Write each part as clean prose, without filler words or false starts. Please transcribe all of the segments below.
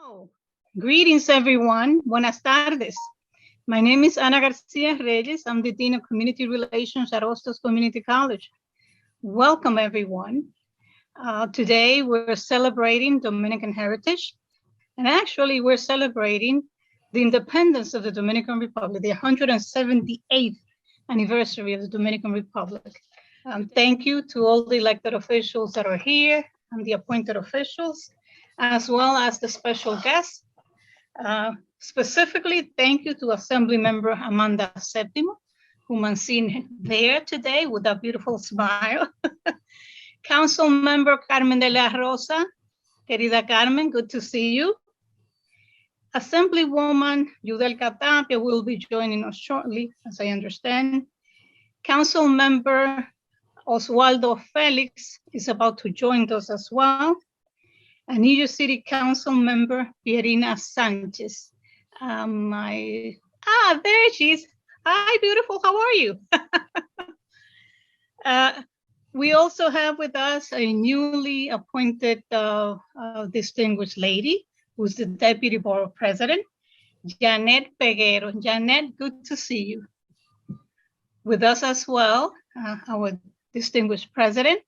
Oh, greetings, everyone. Buenas tardes. My name is Ana García Reyes. I'm the Dean of Community Relations at Hostos Community College. Welcome, everyone. Today, we're celebrating Dominican heritage. And actually, we're celebrating the independence of the Dominican Republic, the 178th anniversary of the Dominican Republic. Thank you to all the elected officials that are here and the appointed officials, as well as the special guests. Specifically, thank you to Assembly Member Amanda Septimo, whom I'm seeing there today with a beautiful smile. Council Member Carmen de la Rosa, querida Carmen, good to see you. Assemblywoman Yudelka Tapia will be joining us shortly, as I understand. Council Member Oswaldo Felix is about to join us as well. And New York City Council Member Pierina Sanchez. There she is. Hi, beautiful, how are you? We also have with us a newly appointed distinguished lady, who's the Deputy Borough President, Janet Peguero. Janet, good to see you. With us as well, our distinguished President,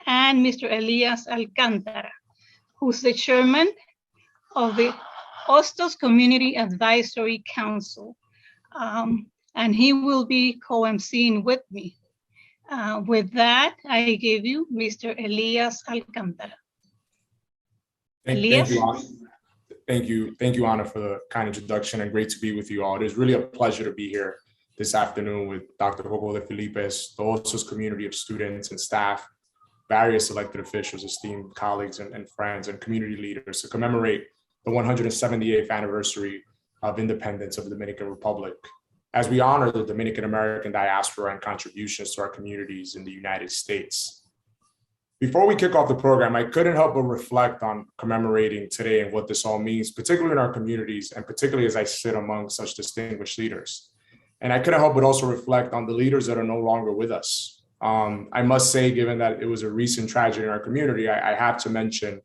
and Mr. Elias Alcantara, who's the chairman of the Hostos Community Advisory Council. And he will be co-emceeing with me. With that, I give you Mr. Elias Alcantara. Thank you, Ana, for the kind introduction, and great to be with you all. It is really a pleasure to be here this afternoon with Dr. Coco de Felipes, the Hostos community of students and staff, various elected officials, esteemed colleagues and friends and community leaders to commemorate the 178th anniversary of independence of the Dominican Republic, as we honor the Dominican American diaspora and contributions to our communities in the United States. Before we kick off the program, I couldn't help but reflect on commemorating today and what this all means, particularly in our communities, and particularly as I sit among such distinguished leaders. And I couldn't help but also reflect on the leaders that are no longer with us. I must say, given that it was a recent tragedy in our community, I have to mention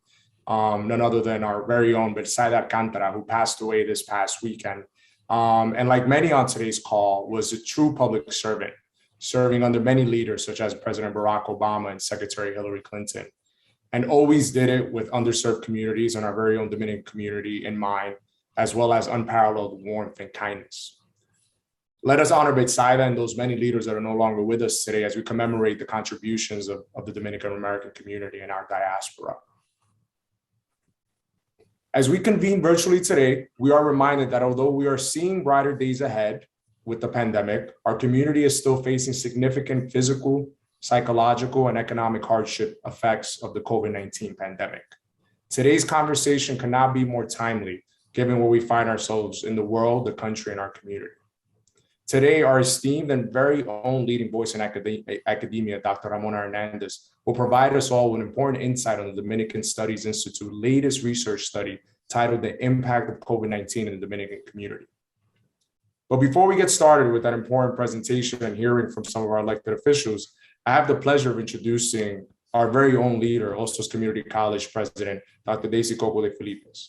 none other than our very own García Alcantara, who passed away this past weekend. And like many on today's call, was a true public servant, serving under many leaders such as President Barack Obama and Secretary Hillary Clinton, and always did it with underserved communities and our very own Dominican community in mind, as well as unparalleled warmth and kindness. Let us honor Betsaida and those many leaders that are no longer with us today as we commemorate the contributions of the Dominican American community and our diaspora. As we convene virtually today, we are reminded that although we are seeing brighter days ahead with the pandemic, our community is still facing significant physical, psychological, and economic hardship effects of the COVID-19 pandemic. Today's conversation cannot be more timely, given where we find ourselves in the world, the country, and our community. Today, our esteemed and very own leading voice in academia, Dr. Ramona Hernández, will provide us all with important insight on the Dominican Studies Institute latest research study titled The Impact of COVID-19 in the Dominican Community. But before we get started with that important presentation and hearing from some of our elected officials, I have the pleasure of introducing our very own leader, Hostos Community College President, Dr. Daisy Coco de Felipes.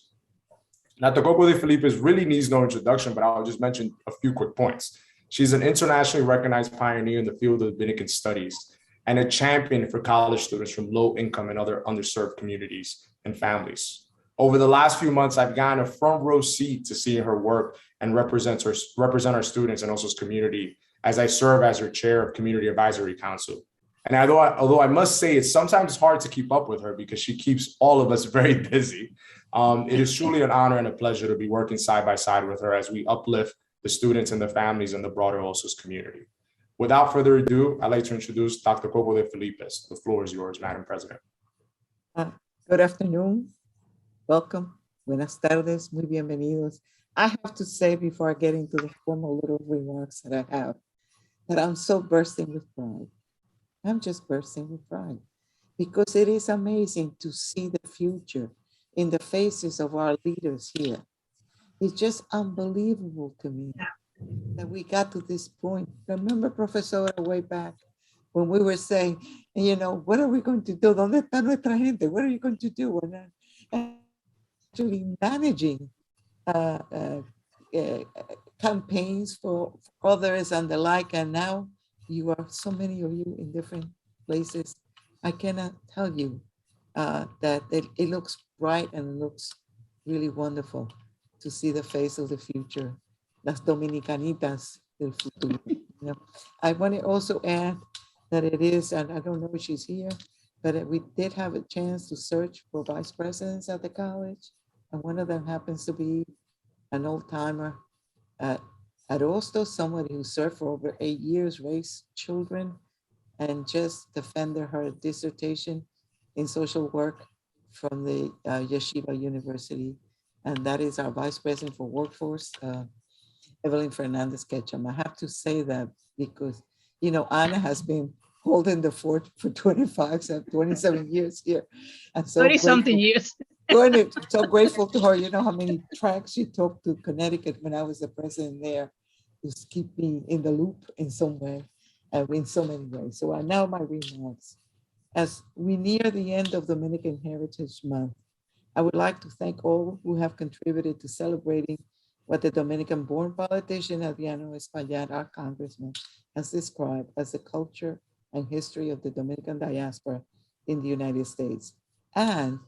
Dr. Coco de Felipes really needs no introduction, but I'll just mention a few quick points. She's an internationally recognized pioneer in the field of Dominican studies and a champion for college students from low income and other underserved communities and families. Over the last few months, I've gotten a front row seat to seeing her work and represent our students and also this community as I serve as her chair of Community Advisory Council. And although I must say it's sometimes hard to keep up with her because she keeps all of us very busy, it is truly an honor and a pleasure to be working side by side with her as we uplift the students and the families in the broader Hostos community. Without further ado, I'd like to introduce Dr. Coco de Felipes. The floor is yours, Madam President. Good afternoon. Welcome. Buenas tardes. Muy bienvenidos. I have to say before I get into the formal little remarks that I have, that I'm so bursting with pride. I'm just bursting with pride because it is amazing to see the future in the faces of our leaders here. It's just unbelievable to me that we got to this point. Remember, Professor, way back when we were saying, you know, what are we going to do? ¿Dónde está nuestra gente? What are you going to do? And actually managing campaigns for others and the like. And now you are so many of you in different places. I cannot tell you that it looks bright and it looks really wonderful to see the face of the future. Las Dominicanitas del futuro. You know? I want to also add that it is, and I don't know if she's here, but we did have a chance to search for vice presidents at the college. And one of them happens to be an old timer at Osto, somebody who served for over 8 years, raised children, and just defended her dissertation in social work from the Yeshiva University. And that is our vice president for workforce, Evelyn Fernandez Ketchum. I have to say that because, you know, Anna has been holding the fort for 27 years here. And so 30-something years. so grateful to her. You know how many tracks she took to Connecticut when I was the president there to keep me in the loop in some way, in so many ways. So now my remarks. As we near the end of Dominican Heritage Month, I would like to thank all who have contributed to celebrating what the Dominican-born politician Adriano Espaillat, our congressman, has described as the culture and history of the Dominican diaspora in the United States, and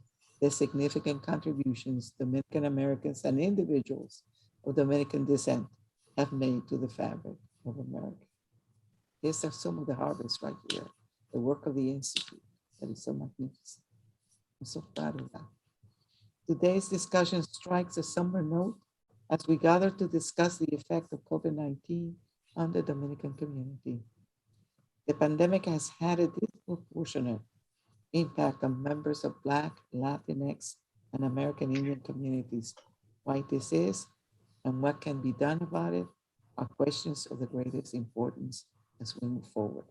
the significant contributions Dominican Americans and individuals of Dominican descent have made to the fabric of America. These are some of the harvests right here, the work of the Institute that is so magnificent. I'm so proud of that. Today's discussion strikes a somber note as we gather to discuss the effect of COVID-19 on the Dominican community. The pandemic has had a disproportionate impact on members of Black, Latinx, and American Indian communities. Why this is and what can be done about it are questions of the greatest importance as we move forward.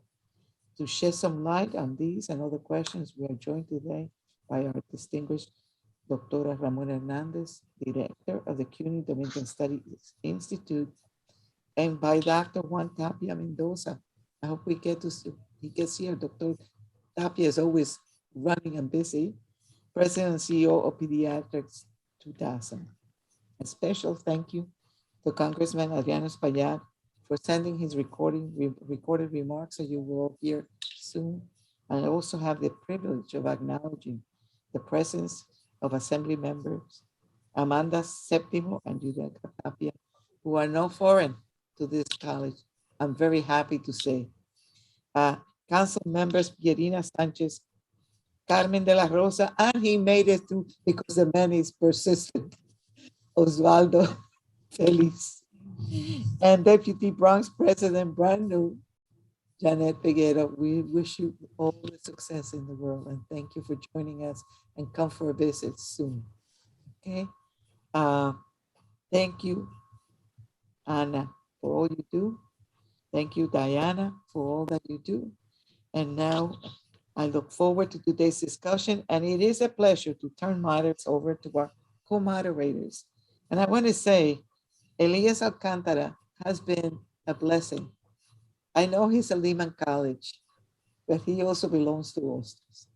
To shed some light on these and other questions, we are joined today by our distinguished Dr. Ramona Hernández, Director of the CUNY Dominican Studies Institute, and by Dr. Juan Tapia Mendoza. I hope we get to see, he gets here. Dr. Tapia is always running and busy, President and CEO of Pediatrics 2000. A special thank you to Congressman Adriano Espaillat for sending his recorded remarks that you will hear soon. And I also have the privilege of acknowledging the presence of Assembly members, Amanda Septimo and Julia Tapia, who are no foreign to this college. I'm very happy to say. Council members Pierina Sanchez, Carmen de la Rosa, and he made it through because the man is persistent, Osvaldo Feliz, and Deputy Bronx President, brand new, Janet Peguero. We wish you all the success in the world and thank you for joining us and come for a visit soon. Okay. Thank you, Anna, for all you do. Thank you, Diana, for all that you do. And now I look forward to today's discussion, and it is a pleasure to turn matters over to our co-moderators. And I want to say, Elias Alcantara has been a blessing. I know he's a Lehman College, but he also belongs to Ostos.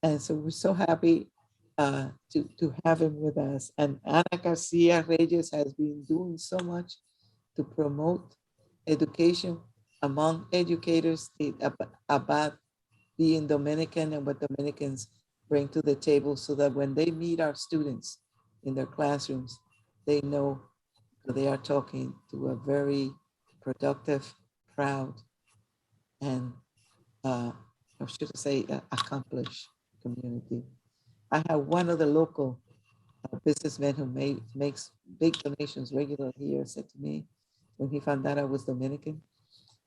And so we're so happy to have him with us. And Ana García Reyes has been doing so much to promote education among educators about being Dominican and what Dominicans bring to the table, so that when they meet our students in their classrooms, they know that they are talking to a very productive, proud, and I should say accomplished community. I have one of the local businessmen who makes big donations regularly here said to me when he found out I was Dominican,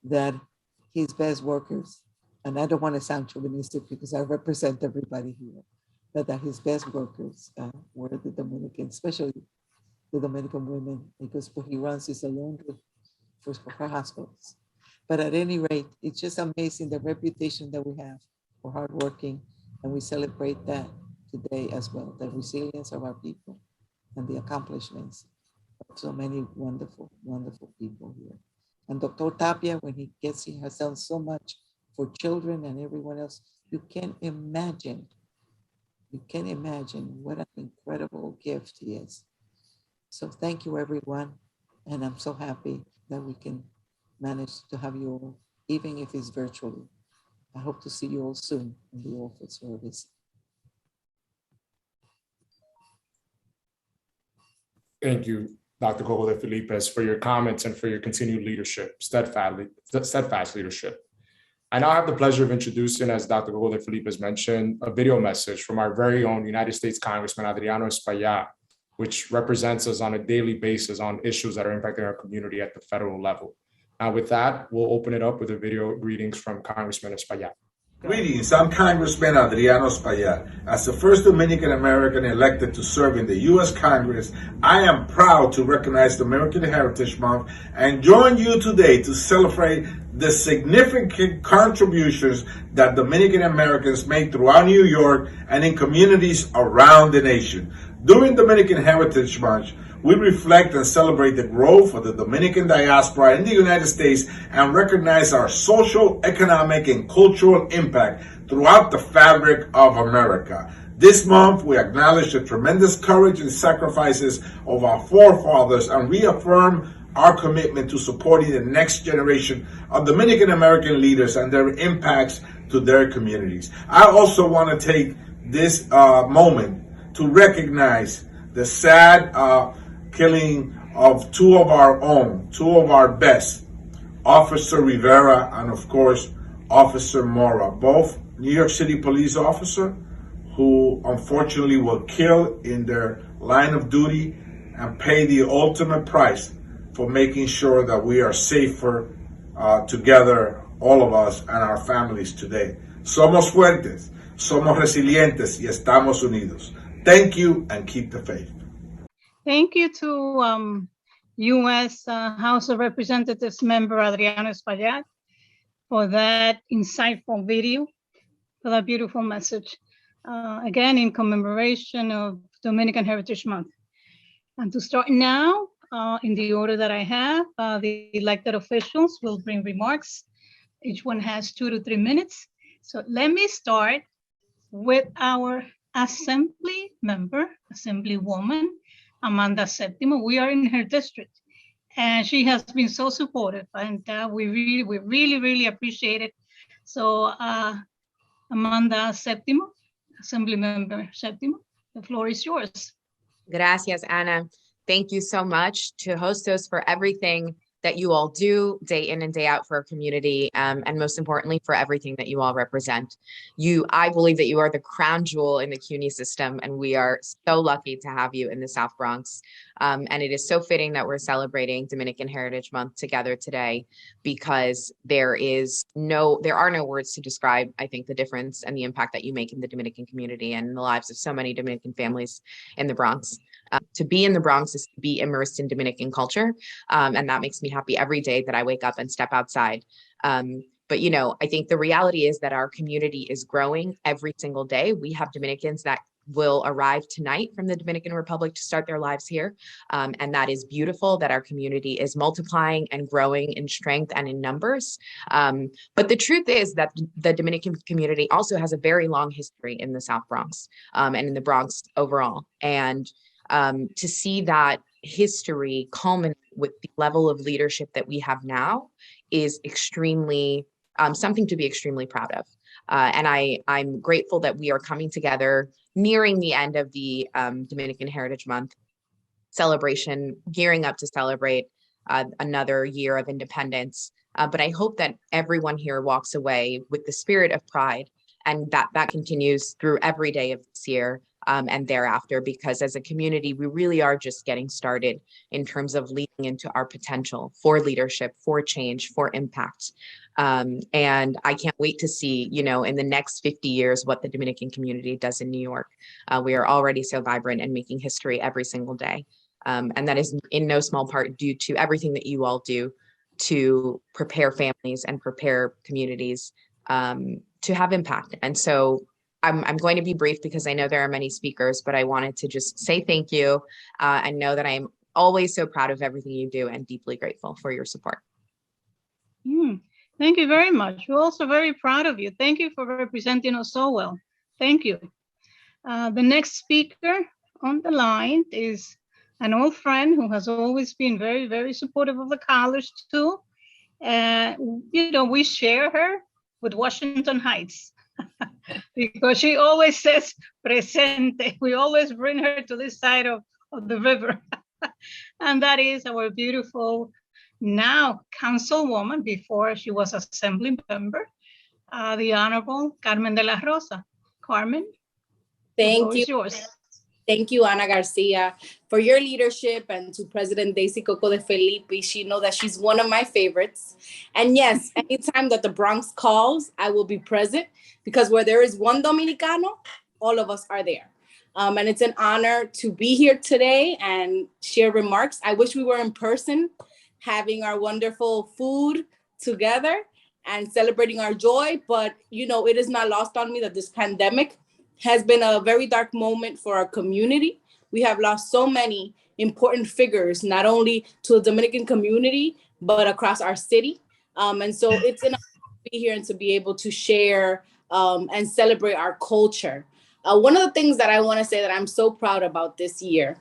that his best workers, and I don't want to sound chauvinistic because I represent everybody here, but that his best workers were the Dominicans, especially the Dominican women, because what he runs is a laundry for hospitals. But at any rate, it's just amazing the reputation that we have for hardworking, and we celebrate that today as well, the resilience of our people and the accomplishments of so many wonderful, wonderful people here. And Dr. Tapia, when he gets here, has done so much for children and everyone else. You can imagine You can imagine what an incredible gift he is. So thank you, everyone. And I'm so happy that we can manage to have you all, even if it's virtually. I hope to see you all soon in the awful service. Thank you, Dr. Coco de Felipe, for your comments and for your continued leadership, steadfast leadership. I now have the pleasure of introducing, as Dr. Coco de Felipe has mentioned, a video message from our very own United States Congressman Adriano Espaillat, which represents us on a daily basis on issues that are impacting our community at the federal level. Now, with that, we'll open it up with a video greetings from Congressman Espaillat. Greetings, I'm Congressman Adriano Espaillat. As the first Dominican American elected to serve in the U.S. Congress, I am proud to recognize the American Heritage Month and join you today to celebrate the significant contributions that Dominican Americans make throughout New York and in communities around the nation. During Dominican Heritage Month, we reflect and celebrate the growth of the Dominican diaspora in the United States and recognize our social, economic, and cultural impact throughout the fabric of America. This month, we acknowledge the tremendous courage and sacrifices of our forefathers and reaffirm our commitment to supporting the next generation of Dominican American leaders and their impacts to their communities. I also want to take this moment to recognize the sad killing of two of our best, Officer Rivera and, of course, Officer Mora, both New York City police officers who unfortunately were killed in their line of duty and pay the ultimate price for making sure that we are safer together, all of us and our families today. Somos fuertes, somos resilientes y estamos unidos. Thank you and keep the faith. Thank you to U.S. House of Representatives member Adriano Espaillat for that insightful video, for that beautiful message. Again, in commemoration of Dominican Heritage Month. And to start now, in the order that I have, the elected officials will bring remarks. Each one has 2 to 3 minutes. So let me start with our Assembly member, Assemblywoman, Amanda Septimo. We are in her district, and she has been so supportive, and we really appreciate it. So, Amanda Septimo, Assembly Member Septimo, the floor is yours. Gracias, Ana. Thank you so much to Hostos for everything that you all do day in and day out for our community, and most importantly, for everything that you all represent. I believe that you are the crown jewel in the CUNY system, and we are so lucky to have you in the South Bronx. And it is so fitting that we're celebrating Dominican Heritage Month together today, because there are no words to describe, I think, the difference and the impact that you make in the Dominican community and in the lives of so many Dominican families in the Bronx. To be in the Bronx is to be immersed in Dominican culture, and that makes me happy every day that I wake up and step outside. But, I think the reality is that our community is growing every single day. We have Dominicans that will arrive tonight from the Dominican Republic to start their lives here. And that is beautiful, that our community is multiplying and growing in strength and in numbers. But the truth is that the Dominican community also has a very long history in the South Bronx, and in the Bronx overall. And to see that history culminate with the level of leadership that we have now is extremely something to be extremely proud of. And I'm grateful that we are coming together nearing the end of the Dominican Heritage Month celebration, gearing up to celebrate another year of independence. But I hope that everyone here walks away with the spirit of pride, and that continues through every day of this year. And thereafter, because as a community, we really are just getting started in terms of leading into our potential for leadership, for change, for impact. And I can't wait to see, in the next 50 years, what the Dominican community does in New York. We are already so vibrant and making history every single day. And that is in no small part due to everything that you all do to prepare families and prepare communities to have impact. And so I'm going to be brief because I know there are many speakers, but I wanted to just say thank you and know that I'm always so proud of everything you do and deeply grateful for your support. Thank you very much. We're also very proud of you. Thank you for representing us so well. Thank you. The next speaker on the line is an old friend who has always been very, very supportive of the college too. You know, we share her with Washington Heights because she always says presente. We always bring her to this side of the river. And that is our beautiful now councilwoman, before she was assembly member, the Honorable Carmen de la Rosa. Carmen, Thank you. Yours. Thank you, Ana Garcia, for your leadership, and to President Daisy Coco de Felipe. She knows that she's one of my favorites. And yes, anytime that the Bronx calls, I will be present, because where there is one Dominicano, all of us are there. And it's an honor to be here today and share remarks. I wish we were in person, having our wonderful food together and celebrating our joy. But, you know, it is not lost on me that this pandemic has been a very dark moment for our community. We have lost so many important figures, not only to the Dominican community, but across our city. And so it's an honor to be here and to be able to share and celebrate our culture. One of the things that I want to say that I'm so proud about this year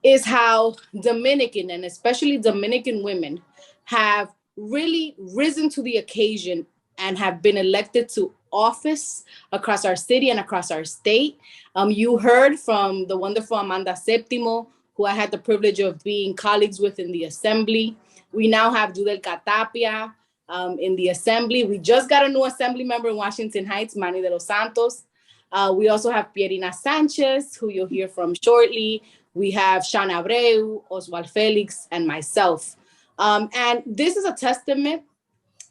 is how Dominican, and especially Dominican women, have really risen to the occasion and have been elected to office across our city and across our state. You heard from the wonderful Amanda Septimo, who I had the privilege of being colleagues with in the assembly. We now have Tapia in the assembly. We just got a new assembly member in Washington Heights, Manny de los Santos. We also have Pierina Sanchez, who you'll hear from shortly. We have Sean Abreu, Oswald Felix, and myself. And this is a testament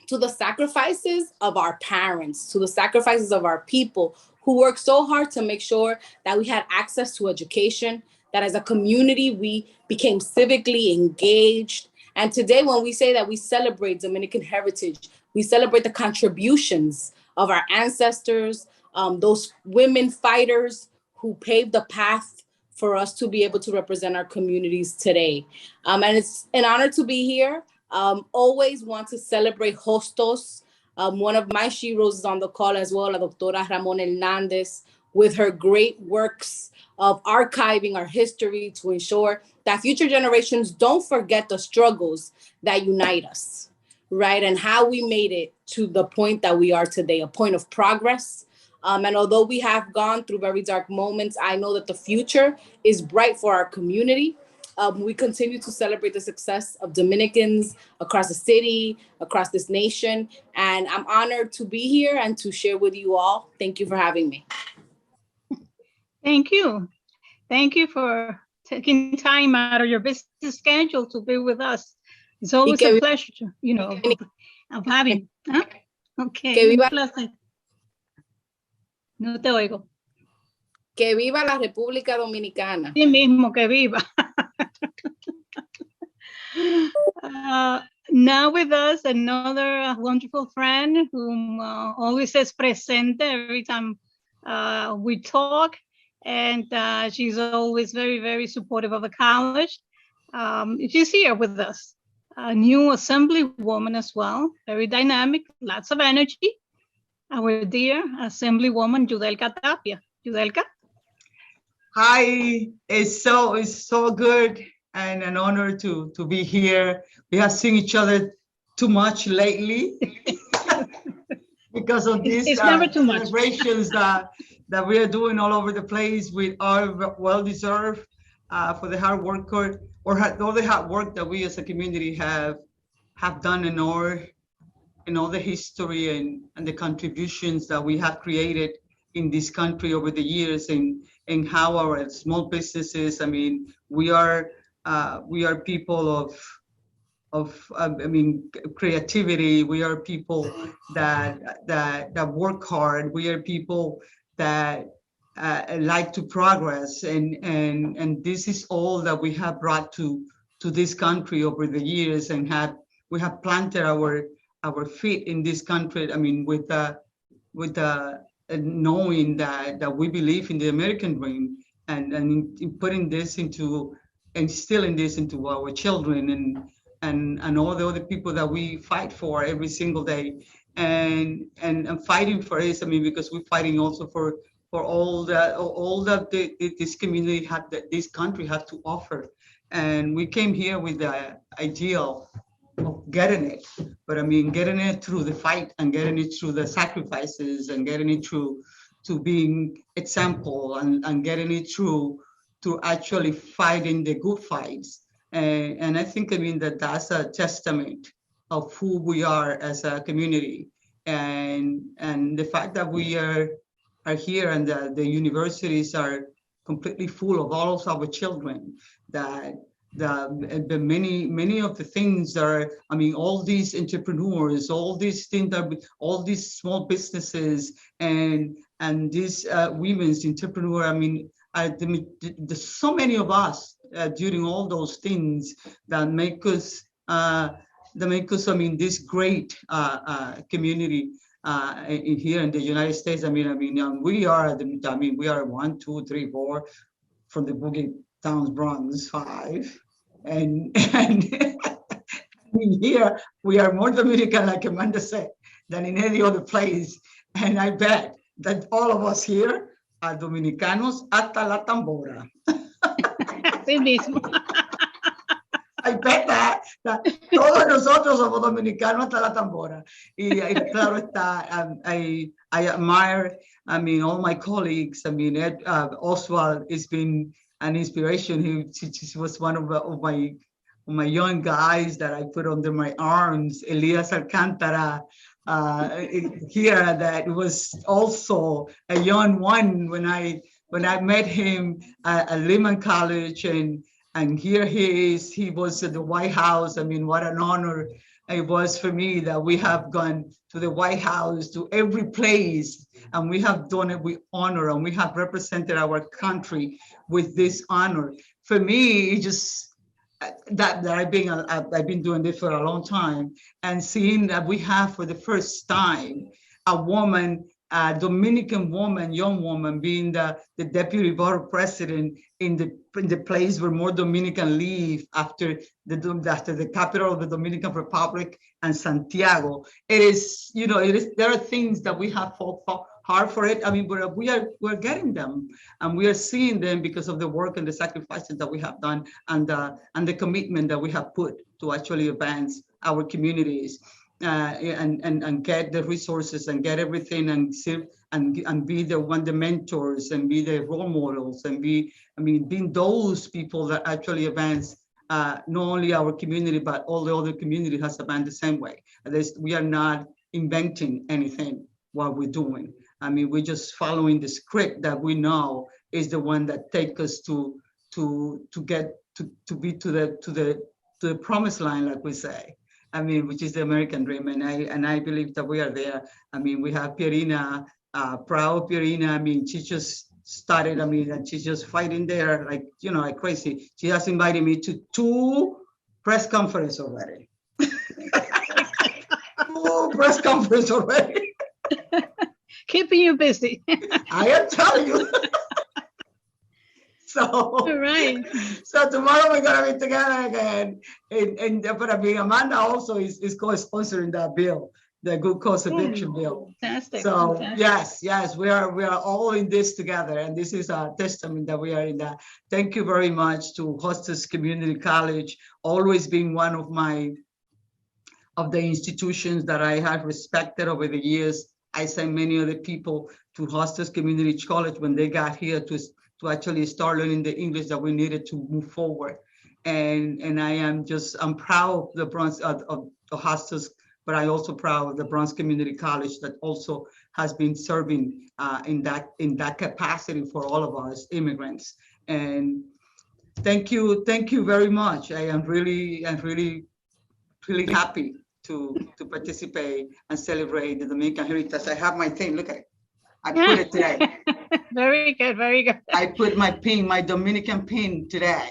to the sacrifices of our parents, to the sacrifices of our people who worked so hard to make sure that we had access to education, that as a community, we became civically engaged. And today, when we say that we celebrate Dominican heritage, we celebrate the contributions of our ancestors, those women fighters who paved the path for us to be able to represent our communities today. And it's an honor to be here. Always want to celebrate Hostos. One of my sheroes is on the call as well, La Doctora Ramona Hernández, with her great works of archiving our history to ensure that future generations don't forget the struggles that unite us, right? And how we made it to the point that we are today, a point of progress. And although we have gone through very dark moments, I know that the future is bright for our community. We continue to celebrate the success of Dominicans across the city, across this nation. And I'm honored to be here and to share with you all. Thank you for having me. Thank you. Thank you for taking time out of your busy schedule to be with us. It's always a pleasure, you know, of having. ¿Ah? Okay. Que viva. No te oigo. Que viva la República Dominicana. Sí mismo, que viva. Now with us, another wonderful friend whom always says presente every time we talk. And she's always very, very supportive of the college. She's here with us, a new assemblywoman as well, very dynamic, lots of energy. Our dear assemblywoman, Judelka Tapia. Judelka? Hi, it's so good and an honor to be here. We have seen each other too much lately because of these celebrations that we are doing all over the place with our well-deserved for the hard work all the hard work that we as a community have done in all the history and the contributions that we have created in this country over the years, and how our small businesses, I mean, we are people of creativity. We are people that work hard. We are people that like to progress, and this is all that we have brought to this country over the years, and we have planted our feet in this country. I mean, with knowing that we believe in the American dream, and in putting this instilling this into our children and all the other people that we fight for every single day, and fighting for this. I mean, because we're fighting also for for all that this community had, that this country had to offer. And we came here with the ideal of getting it, but I mean, getting it through the fight and getting it through the sacrifices and getting it through to being example and getting it through to actually fighting the good fights. And I think, I mean, that's a testament of who we are as a community. And the fact that we are here and the universities are completely full of all of our children, that the many of the things that are, I mean, all these entrepreneurs, all these things, all these small businesses and these women's entrepreneur, I mean, there's so many of us during all those things that make us, I mean, this great community here in the United States. I mean, we are we are 1, 2, 3, 4 from the boogie towns, Bronx, 5, and here we are more Dominican, like Amanda said, than in any other place. And I bet that all of us here are Dominicanos hasta la tambora. Sí mismo. I bet that todos nosotros somos dominicanos hasta la tambora. Y claro está, I admire, I mean, all my colleagues. I mean, Oswald has been an inspiration. He was one of my young guys that I put under my arms. Elias Alcantara, here, that was also a young one when I met him at Lehman College, and here he is. He was at the White House. I mean, what an honor it was for me that we have gone to the White House, to every place, and we have done it with honor, and we have represented our country with this honor. For me, it just that I've been doing this for a long time, and seeing that we have for the first time a woman, a Dominican woman, young woman, being the deputy borough president in the place where more Dominican live after the capital of the Dominican Republic and Santiago. It is, you know, there are things that we have fought hard for it. I mean, we're getting them, and we are seeing them because of the work and the sacrifices that we have done, and the commitment that we have put to actually advance our communities. And get the resources and get everything and be the mentors and be the role models and being those people that actually advance not only our community but all the other community has advanced the same way. We are not inventing anything what we're doing. I mean, we're just following the script that we know is the one that takes us to get to be to the promised line, like we say. I mean, which is the American dream, and I believe that we are there. I mean, we have Pierina, proud Pierina. I mean, she just started. I mean, and she's just fighting there, like, you know, like crazy. She has invited me to 2 press conferences already. 2 press conferences already. Keeping you busy. I am telling you. So, all right. So tomorrow we're gonna be together again, but I mean, Amanda also is co-sponsoring that bill, the good cause eviction bill. Fantastic. So fantastic. yes, we are all in this together, and this is a testament that we are in that. Thank you very much to Hostos Community College, always being one of the institutions that I have respected over the years. I sent many other people to Hostos Community College when they got here to actually start learning the English that we needed to move forward. And I'm proud of the Bronx of Hostos, but I'm also proud of the Bronx Community College that also has been serving in that capacity for all of us immigrants. And thank you very much. I am really happy to participate and celebrate the Dominican heritage. I have my thing. Look at it. I put it today. Very good, very good. I put my pin, my Dominican pin today.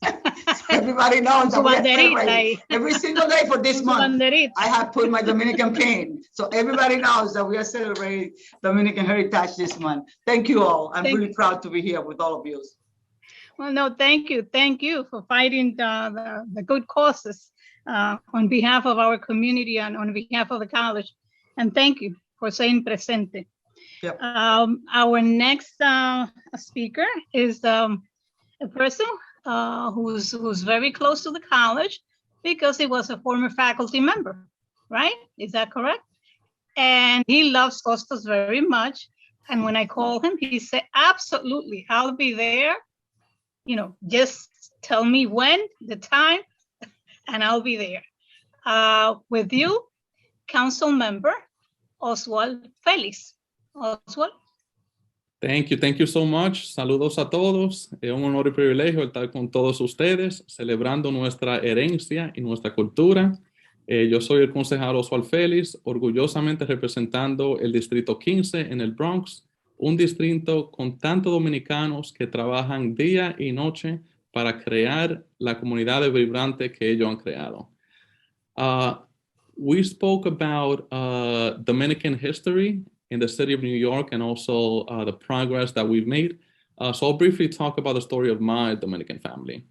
So everybody knows that we are celebrating every single day for this month. I have put my Dominican pin. So everybody knows that we are celebrating Dominican heritage this month. Thank you all. I'm really proud to be here with all of you. Well, no, thank you. Thank you for fighting the good causes on behalf of our community and on behalf of the college. And thank you for saying presente. Yep. Our next speaker is a person who's very close to the college because he was a former faculty member, right? Is that correct? And he loves Costas very much. And when I called him, he said, absolutely, I'll be there. You know, just tell me when, the time, and I'll be there. With you, Council Member Oswald Félix. Oswald. Thank you so much. Saludos a todos. Es un honor y privilegio estar con todos ustedes, celebrando nuestra herencia y nuestra cultura. Yo soy el concejal Oswald Félix, orgullosamente representando el Distrito 15 en el Bronx, un distrito con tantos dominicanos que trabajan día y noche para crear la comunidad vibrante que ellos han creado. We spoke about Dominican history in the city of New York and also the progress that we've made. So I'll briefly talk about the story of my Dominican family.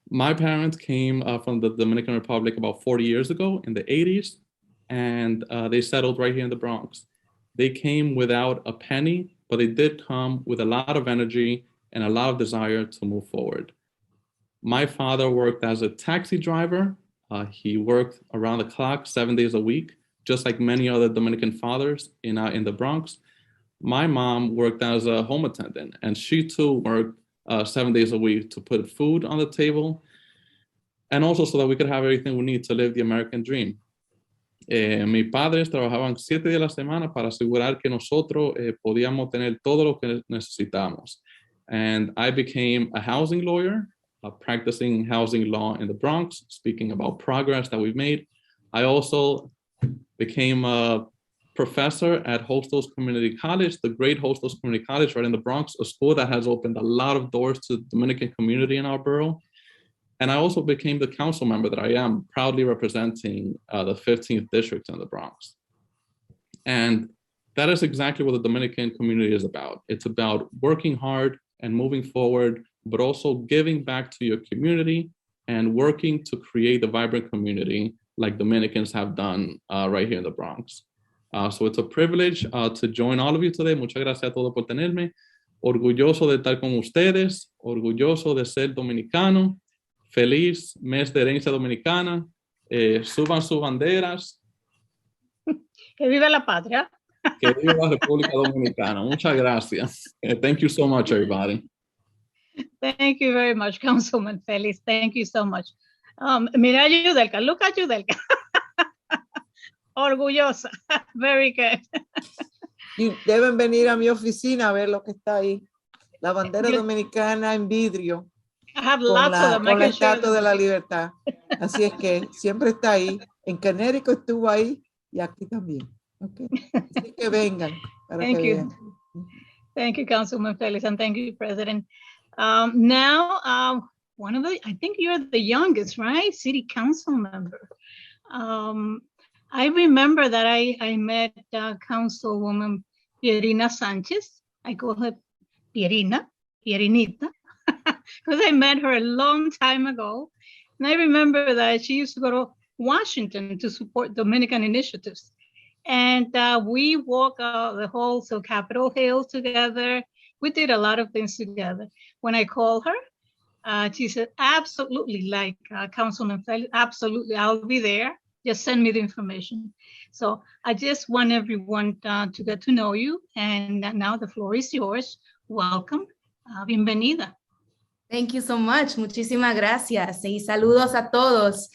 My parents came from the Dominican Republic about 40 years ago in the 80s, and they settled right here in the Bronx. They came without a penny, but they did come with a lot of energy and a lot of desire to move forward. My father worked as a taxi driver. He worked around the clock, 7 days a week, just like many other Dominican fathers in the Bronx. My mom worked as a home attendant, and she too worked 7 days a week to put food on the table, and also so that we could have everything we need to live the American dream. Mis padres trabajaban 7 días a la semana para asegurar que nosotros podíamos tener todo lo que necesitamos. And I became a housing lawyer, practicing housing law in the Bronx, speaking about progress that we've made. I also became a professor at Hostos Community College, the great Hostos Community College right in the Bronx, a school that has opened a lot of doors to the Dominican community in our borough. And I also became the council member that I am, proudly representing the 15th district in the Bronx. And that is exactly what the Dominican community is about. It's about working hard and moving forward, but also giving back to your community and working to create a vibrant community like Dominicans have done right here in the Bronx. So it's a privilege to join all of you today. Muchas gracias a todos por tenerme. Orgulloso de estar con ustedes, orgulloso de ser dominicano. Feliz mes de herencia dominicana. Suban sus banderas. Que viva la patria. Que viva la República Dominicana. Muchas gracias. Thank you so much, everybody. Thank you very much, Councilman Félix. Thank you so much. Mira, Yudelka. Look at Yudelka. Orgullosa. Very good. Y deben venir a mi oficina a ver lo que está ahí. La bandera dominicana en vidrio. I have lots of them. Con la Estatua de la Libertad. Así es que siempre está ahí. En Connecticut estuvo ahí y aquí también. Okay. Así que vengan. Thank you. Vean. Thank you, Councilman Félix, and thank you, President. Now, one of the, I think you're the youngest, right? City council member. I remember that I met Councilwoman Pierina Sanchez. I call her Pierinita, because I met her a long time ago. And I remember that she used to go to Washington to support Dominican initiatives. And we walked the whole Capitol Hill together. We did a lot of things together. When I called her, she said, absolutely, like Councilman Felix, absolutely, I'll be there. Just send me the information. So I just want everyone to get to know you. And now the floor is yours. Welcome. Bienvenida. Thank you so much. Muchísimas gracias. Y saludos a todos.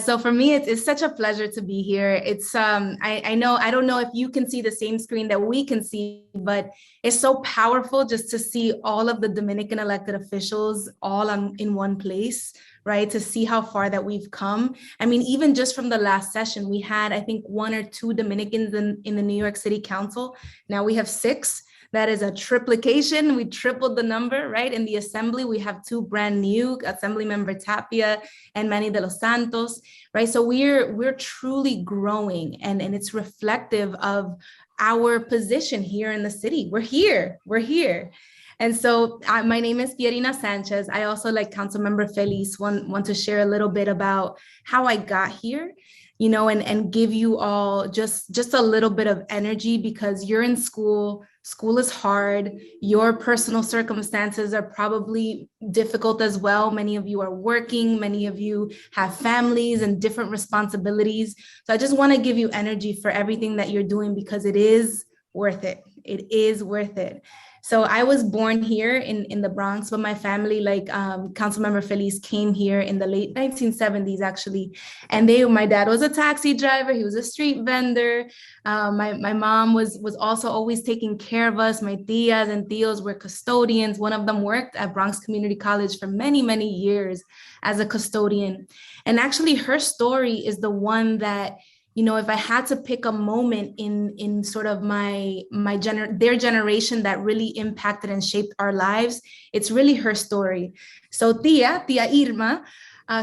So for me, it's such a pleasure to be here. It's I don't know if you can see the same screen that we can see, but it's so powerful just to see all of the Dominican elected officials all in one place, right? To see how far that we've come. I mean, even just from the last session, we had, I think, 1 or 2 Dominicans in the New York City Council. Now we have 6. That is a triplication. We tripled the number, right? In the assembly, we have 2 brand new, Assembly Member Tapia and Manny de los Santos, right? So we're truly growing, and it's reflective of our position here in the city. We're here. And so my name is Pierina Sanchez. I also, like Councilmember Félix, want to share a little bit about how I got here. and give you all just a little bit of energy, because you're in school. School is hard. Your personal circumstances are probably difficult as well. Many of you are working. Many of you have families and different responsibilities. So I just want to give you energy for everything that you're doing, because it is worth it. It is worth it. So I was born here in the Bronx, but my family, like Councilmember Feliz, came here in the late 1970s, actually. And my dad was a taxi driver. He was a street vendor. My mom was also always taking care of us. My tias and tios were custodians. One of them worked at Bronx Community College for many, many years as a custodian. And actually her story is the one that, if I had to pick a moment in sort of their generation that really impacted and shaped our lives, it's really her story. So Tia Irma,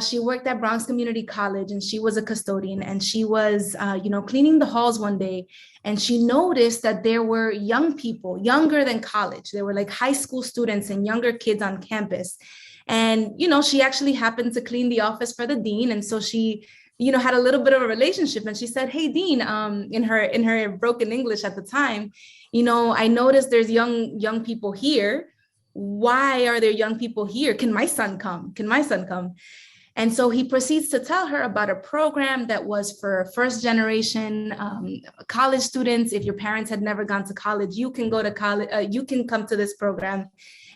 she worked at Bronx Community College, and she was a custodian, and she was, cleaning the halls one day, and she noticed that there were young people, younger than college. There were like high school students and younger kids on campus. And, she actually happened to clean the office for the dean. And so she had a little bit of a relationship, and she said, "Hey, Dean," in her broken English at the time, "I noticed there's young people here. Why are there young people here? Can my son come? Can my son come?" And so he proceeds to tell her about a program that was for first generation college students. If your parents had never gone to college, you can go to college. You can come to this program.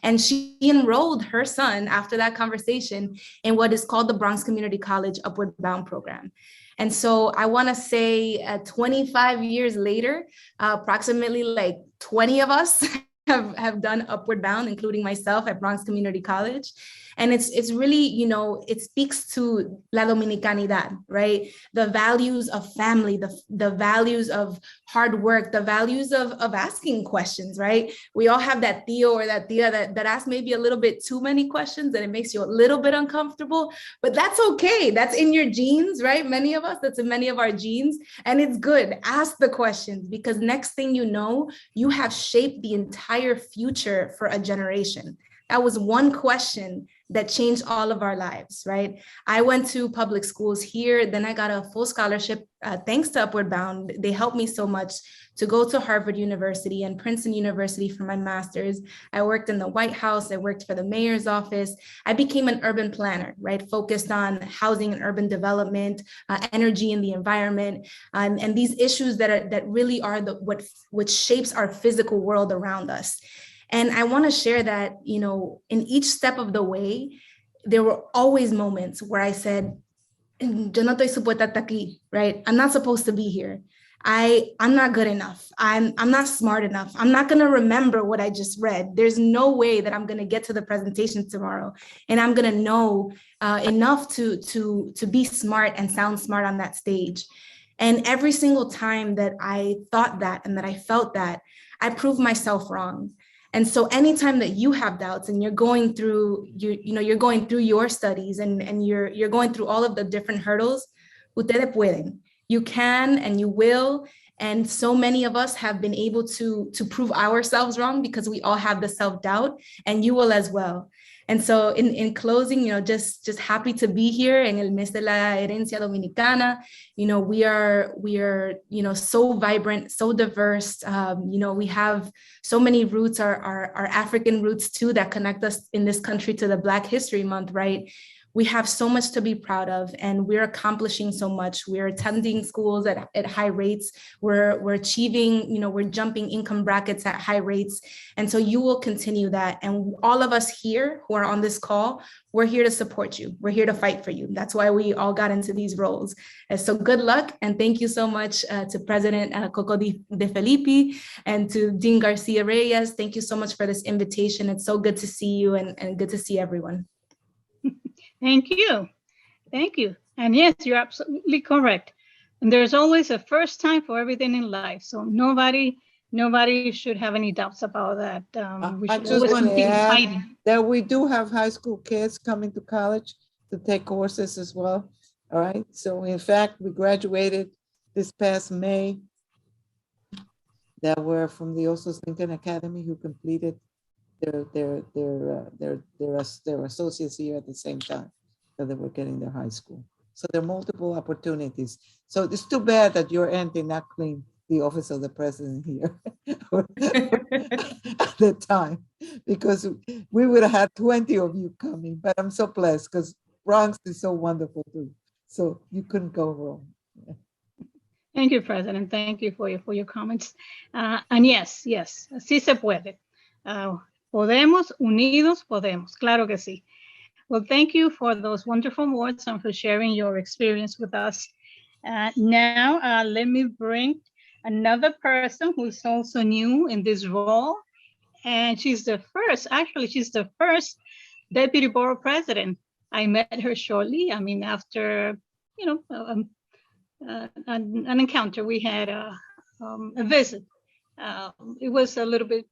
And she enrolled her son after that conversation in what is called the Bronx Community College Upward Bound program. And so I want to say 25 years later, approximately like 20 of us have done Upward Bound, including myself at Bronx Community College. And it's really, it speaks to La Dominicanidad, right? The values of family, the values of hard work, the values of asking questions, right? We all have that tío or that tía that asks maybe a little bit too many questions, and it makes you a little bit uncomfortable, but that's okay. That's in your genes, right? Many of us, that's in many of our genes, and it's good. Ask the questions, because next thing you know, you have shaped the entire future for a generation. That was one question that changed all of our lives, right? I went to public schools here, then I got a full scholarship thanks to Upward Bound. They helped me so much to go to Harvard University and Princeton University for my master's. I worked in the White House, I worked for the mayor's office. I became an urban planner, right? Focused on housing and urban development, energy and the environment, and these issues that really are what shapes our physical world around us. And I want to share that, in each step of the way, there were always moments where I said, "Yo no estoy supuesta estar aquí," right? I'm not supposed to be here. I'm not good enough. I'm not smart enough. I'm not going to remember what I just read. There's no way that I'm going to get to the presentation tomorrow and I'm going to know enough to be smart and sound smart on that stage. And every single time that I thought that and that I felt that, I proved myself wrong. And so anytime that you have doubts and you're going through your studies and you're going through all of the different hurdles, ustedes pueden. You can and you will. And so many of us have been able to prove ourselves wrong, because we all have the self-doubt, and you will as well. And so in closing, just happy to be here in el mes de la herencia dominicana. We are so vibrant, so diverse. We have so many roots, our African roots too, that connect us in this country to the Black History Month, right? We have so much to be proud of, and we're accomplishing so much. We're attending schools at high rates. We're achieving, we're jumping income brackets at high rates. And so you will continue that. And all of us here who are on this call, we're here to support you. We're here to fight for you. That's why we all got into these roles. And so good luck. And thank you so much to President Coco de Felipe and to Dean García Reyes. Thank you so much for this invitation. It's so good to see you and good to see everyone. Thank you. Thank you. And yes, you're absolutely correct. And there's always a first time for everything in life. So nobody should have any doubts about that. I just want to add that we do have high school kids coming to college to take courses as well. All right. So in fact, we graduated this past May that were from the Osos Lincoln Academy, who completed their associates here at the same time that they were getting their high school. So there are multiple opportunities. So it's too bad that your aunt did not clean the office of the president here at the time, because we would have had 20 of you coming, but I'm so blessed because Bronx is so wonderful too. So you couldn't go wrong. Thank you, President. Thank you for your comments. And yes, sí se puede. Podemos, unidos podemos. Claro que sí. Well, thank you for those wonderful words and for sharing your experience with us. Now, let me bring another person who's also new in this role. And she's the first Deputy Borough President. I met her shortly. I mean, after, an encounter, we had a visit. It was a little bit,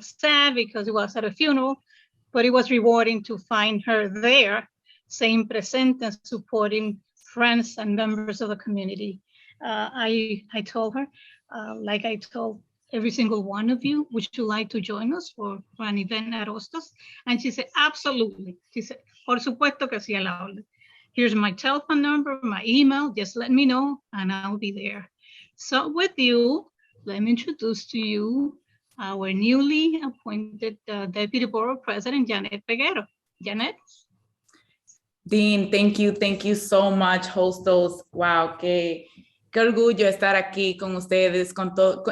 sad because it was at a funeral, but it was rewarding to find her there, saying present and supporting friends and members of the community. I told her, like I told every single one of you, would you like to join us for an event at Hostos? And she said, absolutely. She said, por supuesto que sí, a la orden. Here's my telephone number, my email, just let me know and I'll be there. So with you, let me introduce to you our newly appointed Deputy Borough President, Janet Peguero. Janet? Dean, thank you so much, Hostos. Wow, qué orgullo estar aquí con ustedes,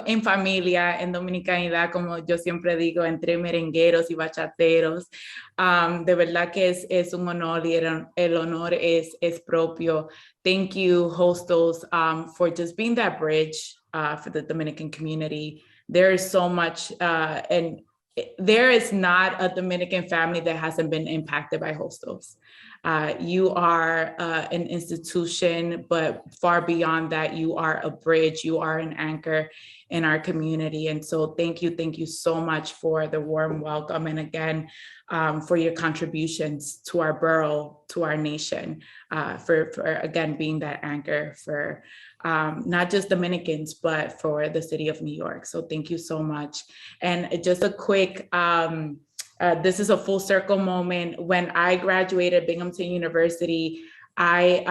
en familia, en dominicanidad, como yo siempre digo, entre merengueros y bachateros. De verdad que es un honor y el honor es propio. Thank you, Hostos, for just being that bridge for the Dominican community. There is so much, and there is not a Dominican family that hasn't been impacted by Hostos. You are an institution, but far beyond that, you are a bridge, you are an anchor in our community. And so thank you so much for the warm welcome. And again, for your contributions to our borough, to our nation, for again, being that anchor for not just Dominicans, but for the city of New York. So thank you so much. And just a quick, this is a full circle moment. When I graduated Binghamton University, I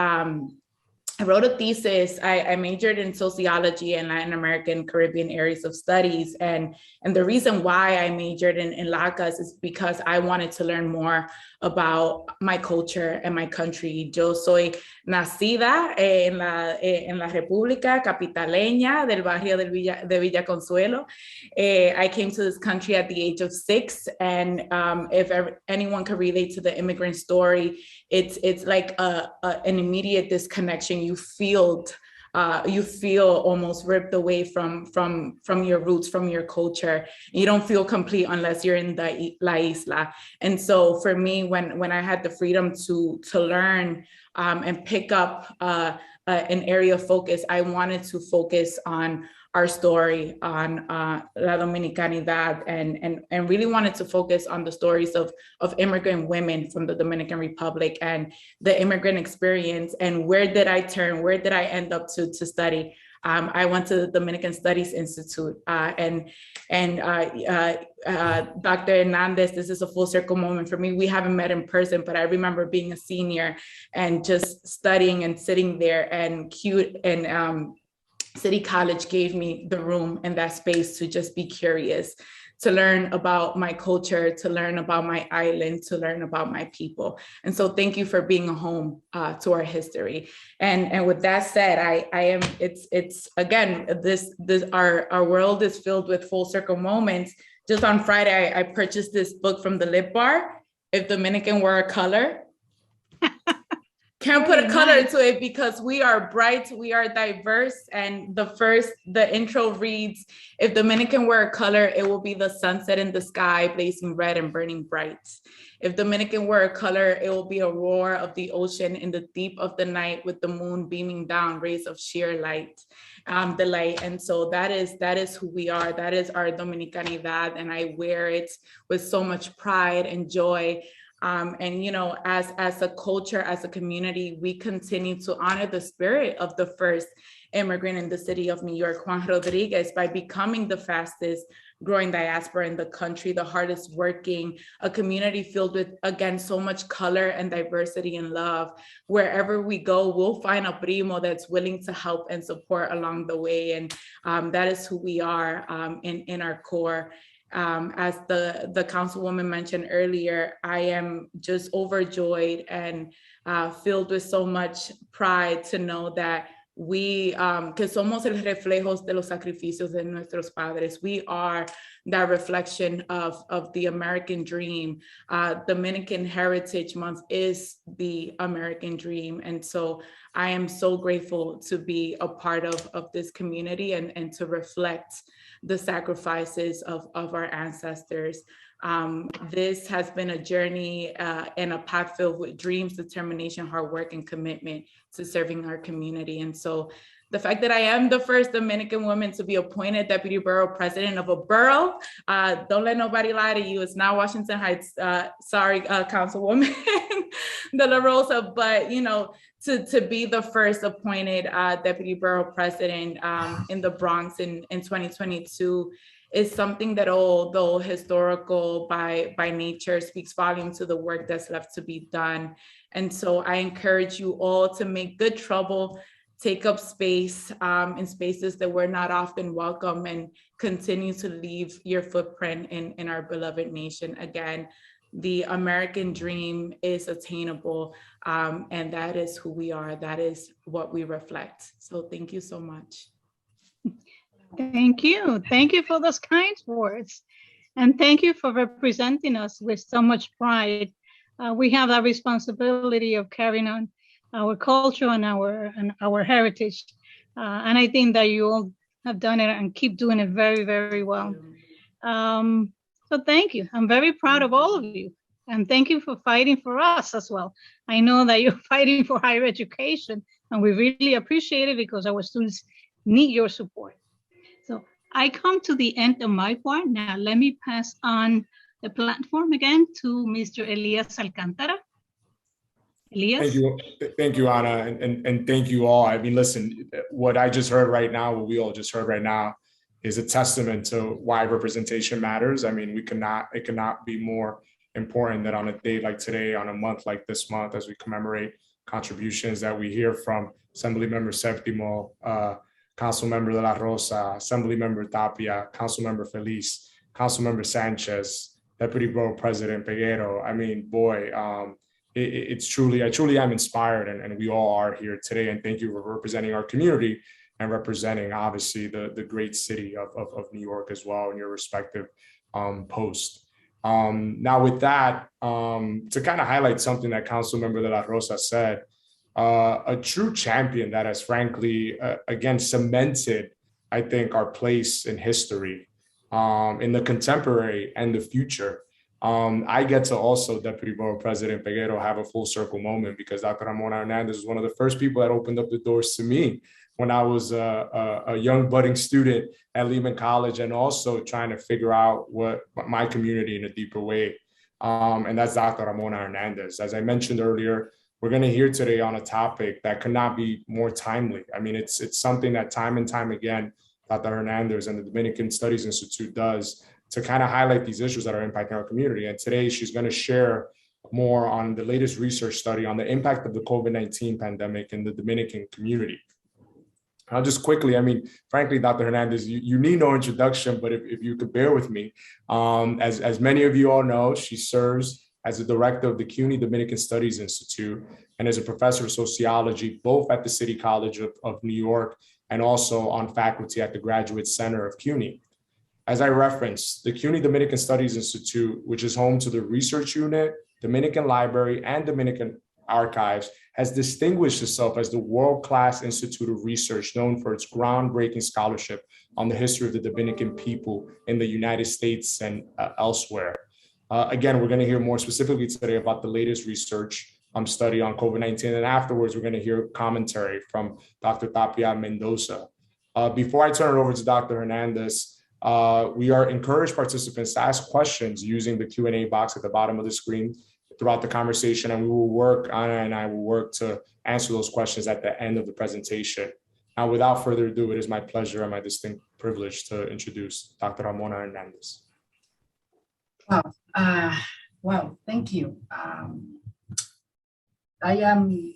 wrote a thesis. I majored in sociology and Latin American Caribbean areas of studies. And the reason why I majored in LACAS is because I wanted to learn more about my culture and my country. Yo soy nacida en la República Capitaleña del barrio de Villa Consuelo. I came to this country at the age of 6. And if anyone can relate to the immigrant story, it's like an immediate disconnection. You feel almost ripped away from your roots, from your culture. You don't feel complete unless you're in the La Isla. And so for me, when I had the freedom to learn and pick up an area of focus, I wanted to focus on our story, on La Dominicanidad, and really wanted to focus on the stories of immigrant women from the Dominican Republic and the immigrant experience. And where did I turn? Where did I end up to study? I went to the Dominican Studies Institute, and Dr. Hernández, this is a full circle moment for me. We haven't met in person, but I remember being a senior and just studying and sitting there, and City College gave me the room and that space to just be curious, to learn about my culture, to learn about my island, to learn about my people. And so thank you for being a home to our history. And with that said, it's again, our world is filled with full circle moments. Just on Friday, I purchased this book from the Lip Bar, If Dominican Were a Color. Can't put a color to it because we are bright, we are diverse. And the intro reads, if Dominican were a color, it will be the sunset in the sky, blazing red and burning bright. If Dominican were a color, it will be a roar of the ocean in the deep of the night with the moon beaming down rays of sheer light, delight. And so that is who we are. That is our Dominicanidad. And I wear it with so much pride and joy. And, you know, as a culture, as a community, we continue to honor the spirit of the first immigrant in the city of New York, Juan Rodriguez, by becoming the fastest growing diaspora in the country, the hardest working, a community filled with, again, so much color and diversity and love. Wherever we go, we'll find a primo that's willing to help and support along the way. And that is who we are in our core. As the councilwoman mentioned earlier, I am just overjoyed and filled with so much pride to know that we, que somos el reflejos de los sacrificios de nuestros padres. We are that reflection of the American dream. Dominican Heritage Month is the American dream. And so I am so grateful to be a part of this community and to reflect the sacrifices of our ancestors. This has been a journey and a path filled with dreams, determination, hard work, and commitment to serving our community. And so the fact that I am the first Dominican woman to be appointed deputy borough president of a borough, don't let nobody lie to you, it's not Washington Heights, sorry, Councilwoman De La Rosa, but you know, to be the first appointed deputy borough president in the Bronx in 2022 is something that, although historical by nature, speaks volume to the work that's left to be done. And so I encourage you all to make good trouble, take up space in spaces that we're not often welcome, and continue to leave your footprint in our beloved nation. Again, the American dream is attainable, and that is who we are. That is what we reflect. So thank you so much. Thank you. Thank you for those kind words. And thank you for representing us with so much pride. We have that responsibility of carrying on our culture and our heritage. And I think that you all have done it and keep doing it very, very well. So thank you. I'm very proud of all of you. And thank you for fighting for us as well. I know that you're fighting for higher education, and we really appreciate it because our students need your support. So I come to the end of my part. Now let me pass on the platform again to Mr. Elias Alcantara. Elias? Thank you, Ana, and thank you all. I mean, listen, what I just heard right now, what we all just heard right now, is a testament to why representation matters. I mean, it cannot be more important that on a day like today, on a month like this month, as we commemorate contributions that we hear from Assemblymember Septimo, Councilmember De La Rosa, Assemblymember Tapia, Councilmember Feliz, Councilmember Sanchez, Deputy Borough President Peguero. I mean, boy, I truly am inspired, and we all are here today. And thank you for representing our community and representing, obviously, the great city of New York as well in your respective posts. Now, with that, to kind of highlight something that Councilmember De La Rosa said, a true champion that has, frankly, again, cemented, I think, our place in history, in the contemporary and the future. I get to also, Deputy Borough President Peguero, have a full circle moment because Dr. Ramona Hernández was one of the first people that opened up the doors to me when I was a young budding student at Lehman College, and also trying to figure out what my community in a deeper way. And that's Dr. Ramona Hernández. As I mentioned earlier, we're going to hear today on a topic that could not be more timely. I mean, it's something that time and time again, Dr. Hernández and the Dominican Studies Institute does to kind of highlight these issues that are impacting our community. And today she's going to share more on the latest research study on the impact of the COVID-19 pandemic in the Dominican community. I'll just quickly, I mean, frankly, Dr. Hernández, you need no introduction, but if you could bear with me, as many of you all know, she serves as the director of the CUNY Dominican Studies Institute and as a professor of sociology, both at the City College of New York and also on faculty at the Graduate Center of CUNY. As I referenced, the CUNY Dominican Studies Institute, which is home to the Research Unit, Dominican Library, and Dominican Archives, has distinguished itself as the world-class institute of research known for its groundbreaking scholarship on the history of the Dominican people in the United States and elsewhere. Again, we're going to hear more specifically today about the latest research study on COVID-19, and afterwards we're going to hear commentary from Dr. Tapia Mendoza. Before I turn it over to Dr. Hernández, we are encouraged participants to ask questions using the Q&A box at the bottom of the screen throughout the conversation, and we will work, Ana and I will work to answer those questions at the end of the presentation. And without further ado, it is my pleasure and my distinct privilege to introduce Dr. Ramona Hernández. Wow, thank you. I am,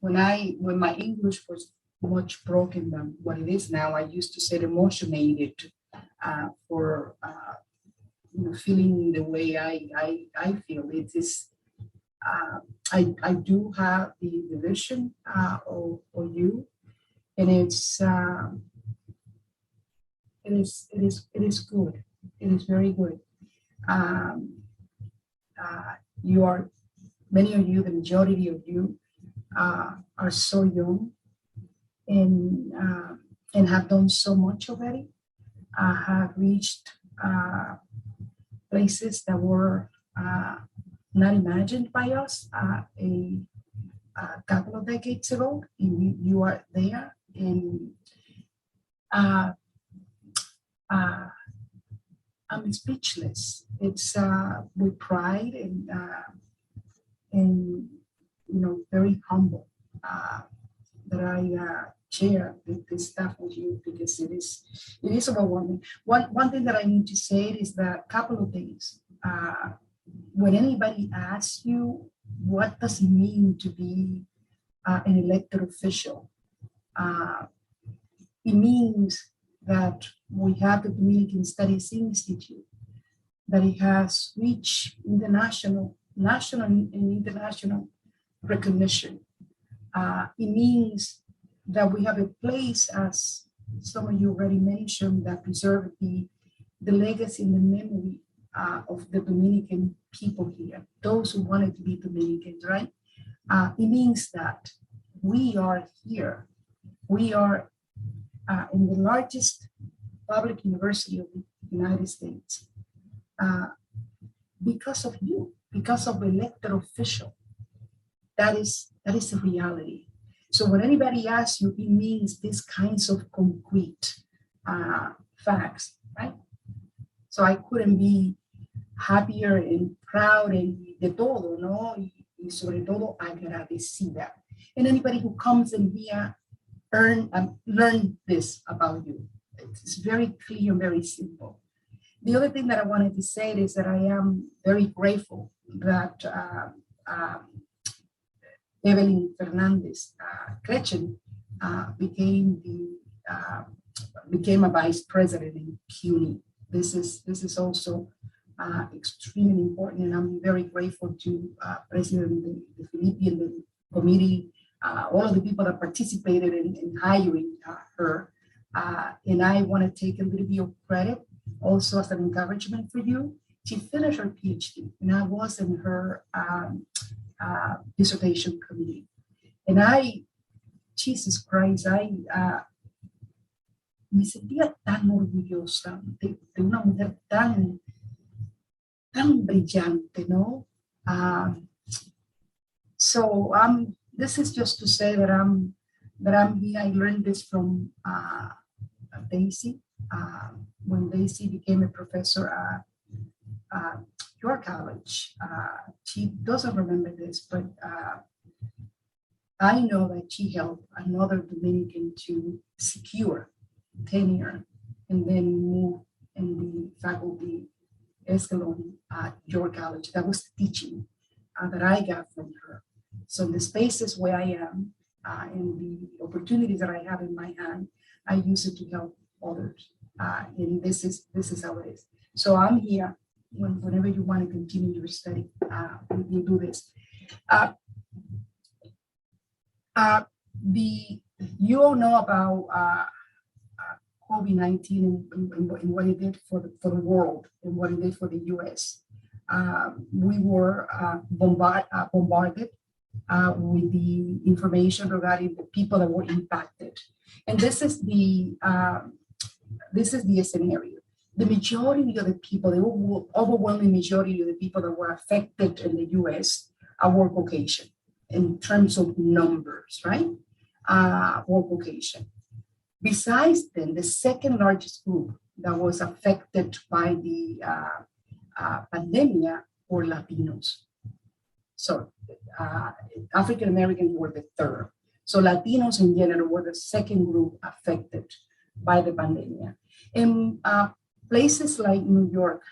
when my English was much broken than what it is now, I used to say emotionated for feeling the way I feel. It is, I do have the vision of you, and it is good. It is very good. You are, many of you, the majority of you are so young and have done so much already, have reached places that were not imagined by us a couple of decades ago, and you are there. And I'm speechless. It's with pride and very humble that I share this stuff with you, because it is overwhelming. One thing that I need to say is that a couple of things. When anybody asks you, what does it mean to be an elected official? It means that we have the Dominican Studies Institute, that it has reached national and international recognition. It means that we have a place, as some of you already mentioned, that preserve the legacy and the memory of the Dominican people here, those who wanted to be Dominicans, right? It means that we are here. We are in the largest public university of the United States because of you, because of elected official. That is a reality. So when anybody asks you, it means these kinds of concrete facts, right? So I couldn't be happier and proud and de todo, ¿no? Y sobre todo agradecida. And anybody who comes in here learn this about you. It's very clear and very simple. The other thing that I wanted to say is that I am very grateful that Evelyn Hernández Gretchen became a vice president in CUNY. This is also extremely important, and I'm very grateful to President the Philippine committee, all of the people that participated in hiring her. And I want to take a little bit of credit also as an encouragement for you. She finished her PhD, and I was in her dissertation committee. And Jesus Christ, me sentía tan orgullosa de una mujer tan brillante, ¿no? So this is just to say that I'm here. I learned this from Daisy when Daisy became a professor at your college. She doesn't remember this, but I know that she helped another Dominican to secure tenure and then move in the faculty echelon at your college. That was the teaching that I got from her. So the spaces where I am and the opportunities that I have in my hand, I use it to help others. And this is how it is. So I'm here whenever you want to continue your study, you do this. You all know about COVID-19 and what it did for the world and what it did for the US. We were bombarded with the information regarding the people that were impacted. And this is the scenario. The majority of the people, the overwhelming majority of the people that were affected in the US were Caucasian in terms of numbers, right? Were Caucasian. Besides them, the second largest group that was affected by the pandemic were Latinos. So African Americans were the third. So Latinos in general were the second group affected by the pandemic. And places like New York,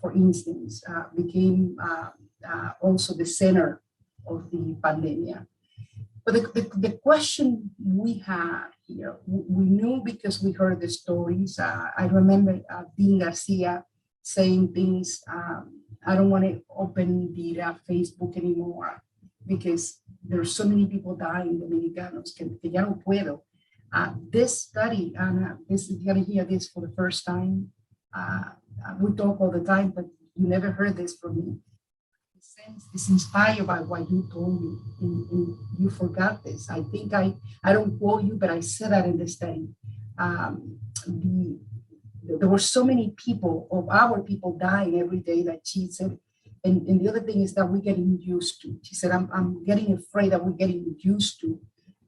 for instance, became also the center of the pandemic. But the question we had here, we knew because we heard the stories. I remember Dean García saying things, I don't want to open the Facebook anymore because there's so many people dying, Dominicanos, que ya no puedo. This study, and you're going to hear this for the first time. We talk all the time, but you never heard this from me. It's inspired by what you told me, and you forgot this. I think I don't quote you, but I said that in the study. There were so many people, of our people, dying every day that she said. And the other thing is that we're getting used to. She said, I'm getting afraid that we're getting used to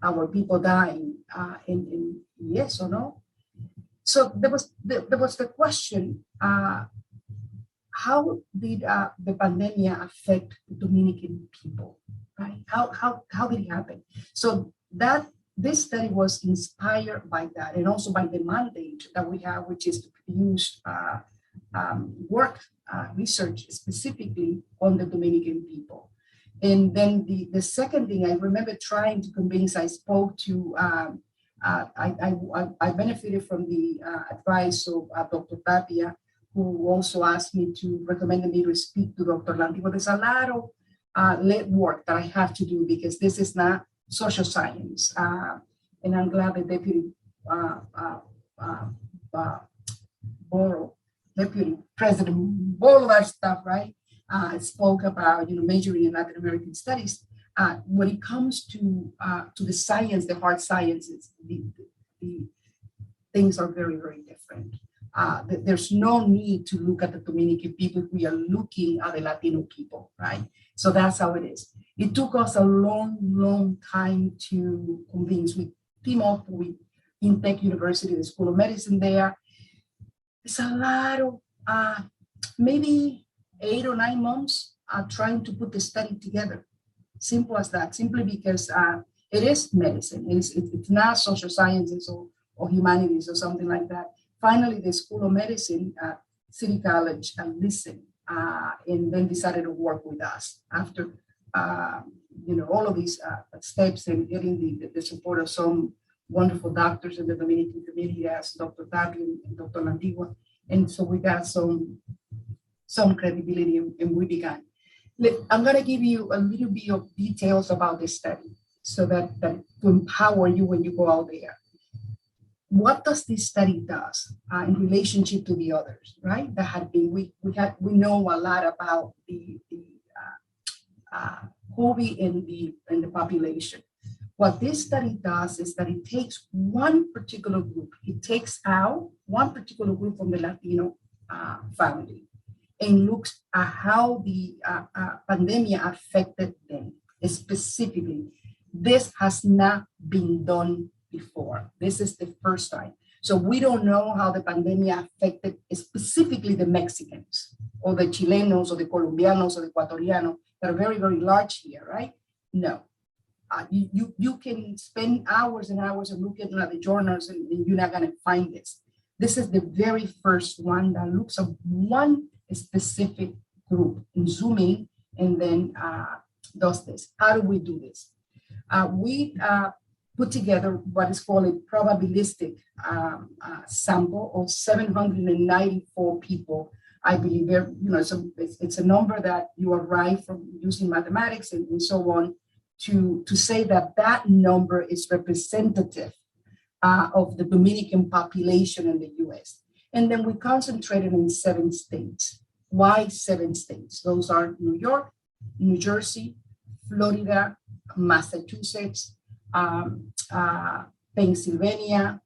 our people dying. And yes or no? So there was the question, how did the pandemic affect the Dominican people, right? How did it happen? So this study was inspired by that, and also by the mandate that we have, which is to produce research specifically on the Dominican people. And then the second thing I remember trying to convince, I spoke to, I benefited from the advice of Dr. Tapia, who also asked me to recommend me to speak to Dr. Lanti. But there's a lot of lead work that I have to do because this is not social science. And I'm glad the Deputy Borough, Deputy President, all of that stuff, right? Spoke about, majoring in Latin American studies. When it comes to the science, the hard sciences, the things are very, very different. There's no need to look at the Dominican people. We are looking at the Latino people, right? So that's how it is. It took us a long, long time to convince. We team up with Intech University, the School of Medicine there. It's a lot of, maybe 8 or 9 months trying to put the study together. Simple as that, simply because it is medicine. It's not social sciences or humanities or something like that. Finally, the School of Medicine at City College listened and then decided to work with us after all of these steps and getting the support of some wonderful doctors in the Dominican community as Dr. Tapia and Dr. Lantigua. And so we got some credibility and we began. I'm going to give you a little bit of details about this study so that to empower you when you go out there. What does this study does in relationship to the others, right? That had been, we know a lot about the COVID and the population. What this study does is that it takes one particular group. It takes out one particular group from the Latino family and looks at how the pandemic affected them specifically. This has not been done before. This is the first time. So we don't know how the pandemic affected specifically the Mexicans or the Chilenos or the Colombianos or the Ecuadorianos that are very, very large here, right? No. You can spend hours and hours and looking at the journals and you're not going to find this. This is the very first one that looks at one specific group in zooming and then does this. How do we do this? We put together what is called a probabilistic sample of 794 people. I believe it's a number that you arrive from using mathematics and so on to say that number is representative of the Dominican population in the US. And then we concentrated in 7 states. Why 7 states? Those are New York, New Jersey, Florida, Massachusetts, Pennsylvania,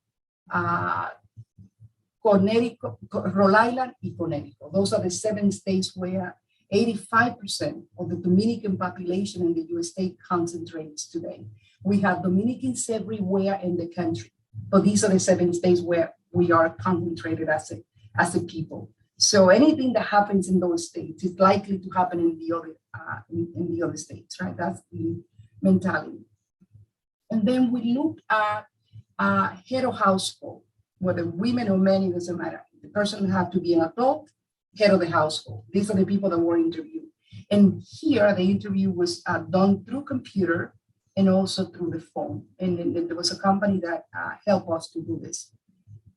Connecticut, Rhode Island, and Connecticut. Those are the 7 states where 85% of the Dominican population in the US state concentrates today. We have Dominicans everywhere in the country, but these are the 7 states where we are concentrated as a people. So anything that happens in those states is likely to happen in the other states, right? That's the mentality. And then we looked at head of household, whether women or men, it doesn't matter. The person had to be an adult, head of the household. These are the people that were interviewed. And here the interview was done through computer and also through the phone. And then there was a company that helped us to do this.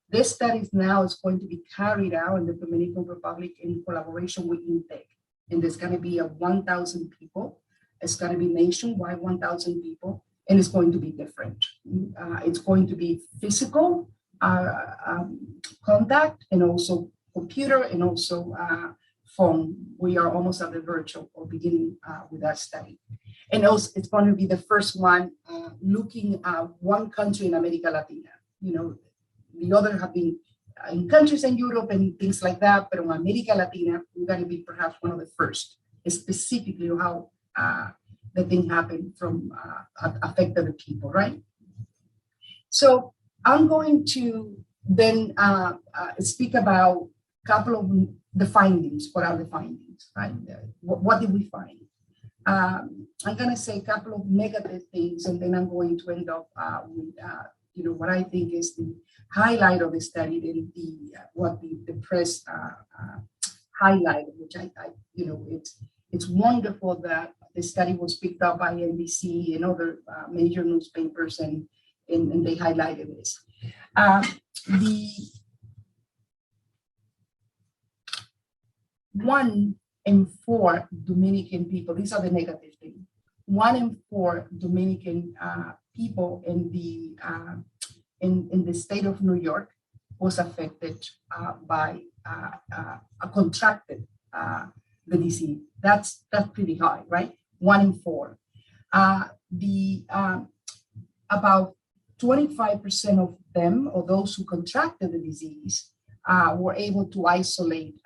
This study now is going to be carried out in the Dominican Republic in collaboration with Intake. And there's going to be 1,000 people. It's going to be nationwide, 1,000 people, and it's going to be different. It's going to be physical contact and also computer and also phone. We are almost at the virtual or beginning with that study. And also it's going to be the first one looking at one country in America Latina. You know, the other have been in countries in Europe and things like that, but in America Latina, we're going to be perhaps one of the first, specifically how the thing happened from affected the people, right? So I'm going to then speak about a couple of the findings. What are the findings, right? What did we find? I'm going to say a couple of negative things, and then I'm going to end up with you know, what I think is the highlight of the study, and what the press highlighted, which I you know, it's wonderful that the study was picked up by NBC and other major newspapers, and they highlighted this. The 1 in 4 Dominican people, these are the negative things. 1 in 4 Dominican people in the state of New York was affected by contracted the disease. That's pretty high, right? 1 in 4. About 25% of them, or those who contracted the disease, were able to isolate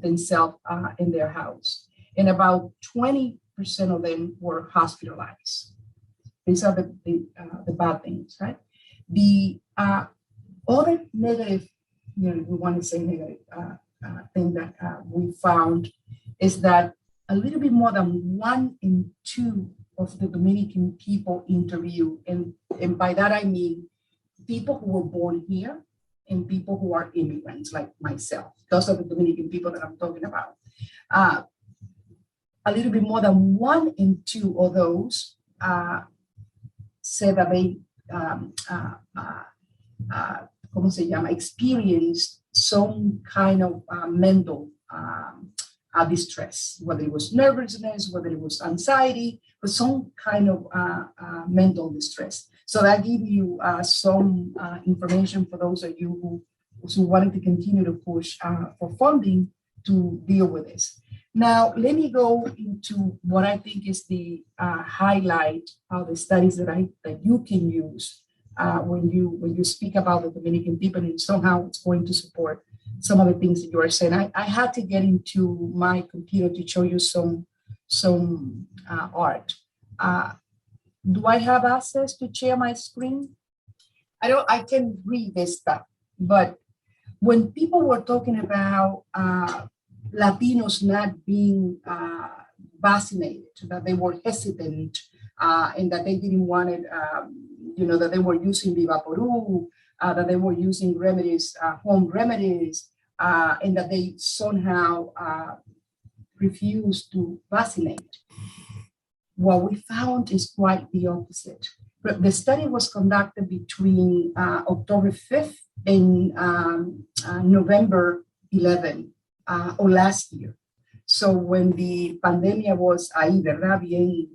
themselves in their house, and about 20% of them were hospitalized. These are the bad things, right? The other negative, you know, we want to say negative thing that we found is that a little bit more than 1 in 2 of the Dominican people interviewed, and by that I mean people who were born here and people who are immigrants like myself. Those are the Dominican people that I'm talking about. A little bit more than 1 in 2 of those said that they experienced some kind of mental distress, whether it was nervousness, whether it was anxiety, but some kind of mental distress. So that gives you some information for those of you who wanted to continue to push for funding to deal with this. Now, let me go into what I think is the highlight of the studies that you can use when you speak about the Dominican people, and somehow it's going to support some of the things that you are saying. I had to get into my computer to show you some art. Do I have access to share my screen? I can read this stuff, but when people were talking about Latinos not being vaccinated, that they were hesitant and that they didn't want it, you know, that they were using Borough, that they were using remedies, home remedies, and that they somehow refused to vaccinate. What we found is quite the opposite. The study was conducted between October 5th and November 11 or last year. So when the pandemia was ahí, ¿verdad? Bien,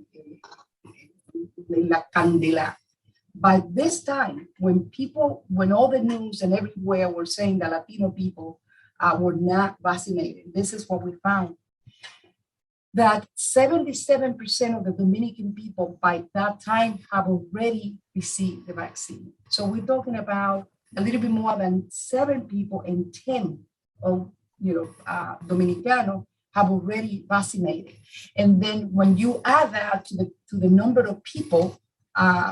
la candela. By this time, when all the news and everywhere were saying that Latino people were not vaccinated, this is what we found. That 77% of the Dominican people by that time have already received the vaccine. So we're talking about a little bit more than 7 people in 10 of Dominicano have already vaccinated. And then when you add that to the number of people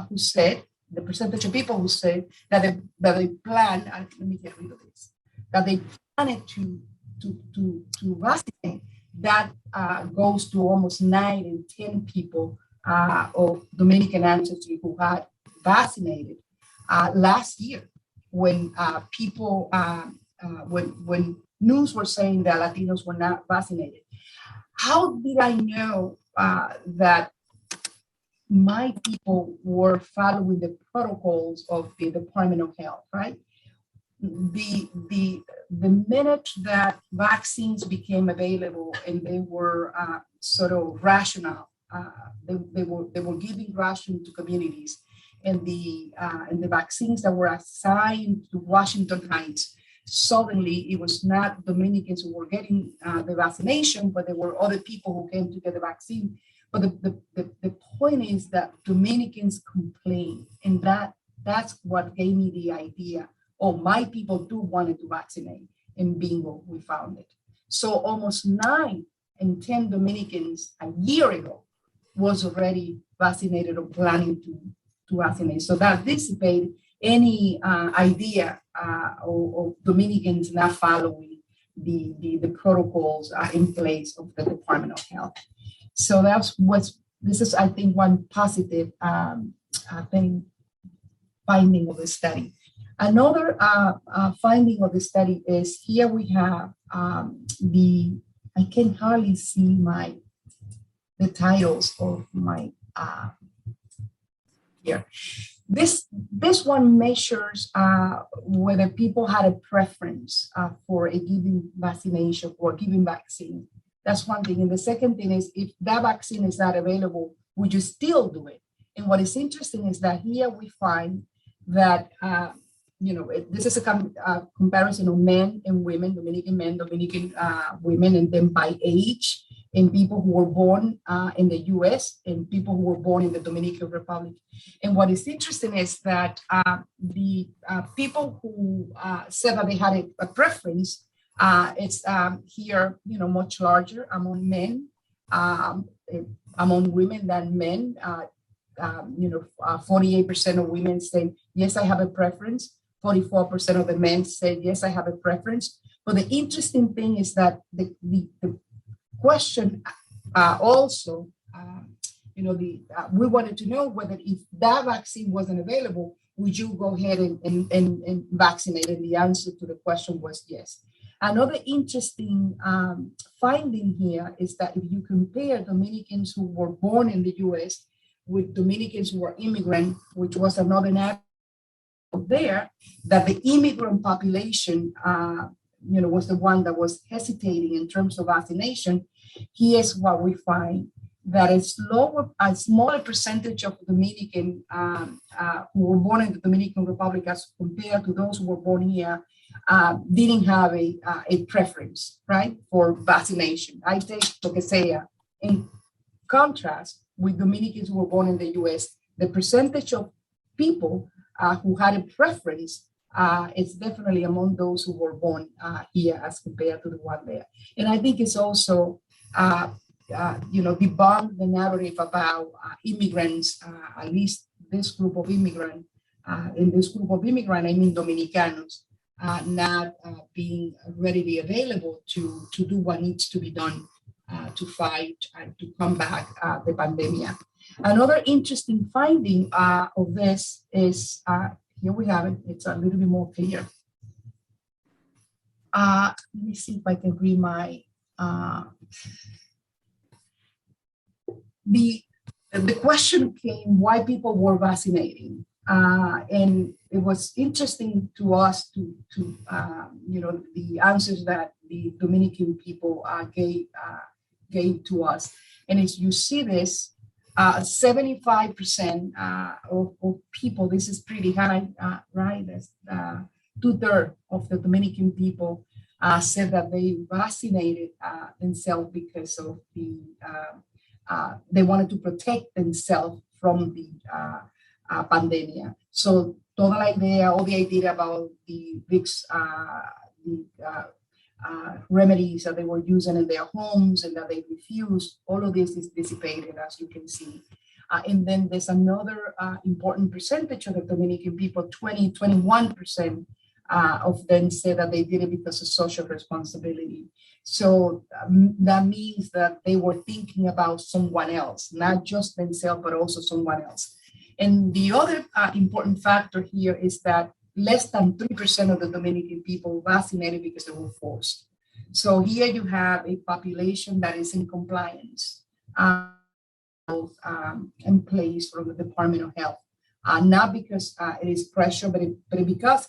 who said, the percentage of people who said that they plan, let me get rid of this, that they planted to vaccinate, that goes to almost 9 in 10 people of Dominican ancestry who had vaccinated last year when people, when news were saying that Latinos were not vaccinated. How did I know that my people were following the protocols of the Department of Health, right? The minute that vaccines became available and they were sort of rational, they were giving ration to communities, and the vaccines that were assigned to Washington Heights, suddenly it was not Dominicans who were getting the vaccination, but there were other people who came to get the vaccine. But the point is that Dominicans complain, and that's what gave me the idea. Oh, my people do wanted to vaccinate, and bingo, we found it. So almost 9 in 10 Dominicans a year ago was already vaccinated or planning to vaccinate. So that dissipated any idea of Dominicans not following the protocols in place of the Department of Health. So this is, I think, one positive finding of the study. Another finding of the study is here we have I can hardly see the titles of my here. This one measures whether people had a preference for a given vaccination or given vaccine. That's one thing. And the second thing is, if that vaccine is not available, would you still do it? And what is interesting is that here we find that this is a comparison of men and women, Dominican men, Dominican women, and then by age, and people who were born in the US and people who were born in the Dominican Republic. And what is interesting is that the people who said that they had a preference, it's here, much larger among men, among women than men. 48% of women say, yes, I have a preference. 44% of the men say, yes, I have a preference. But the interesting thing is that the question also, we wanted to know whether if that vaccine wasn't available, would you go ahead and vaccinate? And the answer to the question was yes. Another interesting finding here is that if you compare Dominicans who were born in the US with Dominicans who were immigrant, which was another narrative there, that the immigrant population, was the one that was hesitating in terms of vaccination. Here's what we find, that a smaller percentage of Dominican who were born in the Dominican Republic as compared to those who were born here didn't have a preference, right, for vaccination. I take lo que sea. In contrast with Dominicans who were born in the US, the percentage of people who had a preference is definitely among those who were born here as compared to the one there. And I think it's also, debunk the narrative about immigrants, at least this group of immigrants. In this group of immigrants, I mean Dominicanos, not being readily available to do what needs to be done to fight and to combat the pandemic. Another interesting finding of this is, here we have it, it's a little bit more clear. Let me see if I can read my, the question came why people were vaccinating. And it was interesting to us to the answers that the Dominican people gave to us. And as you see this, 75% of people, this is pretty high, right? That's 2/3 of the Dominican people said that they vaccinated themselves because of they wanted to protect themselves from the pandemia. So all the idea about the remedies that they were using in their homes and that they refused, all of this is dissipated, as you can see. And then there's another important percentage of the Dominican people, 21% of them said that they did it because of social responsibility. So that means that they were thinking about someone else, not just themselves, but also someone else. And the other important factor here is that less than 3% of the Dominican people vaccinated because they were forced. So here you have a population that is in compliance in place from the Department of Health, not because it is pressure, but because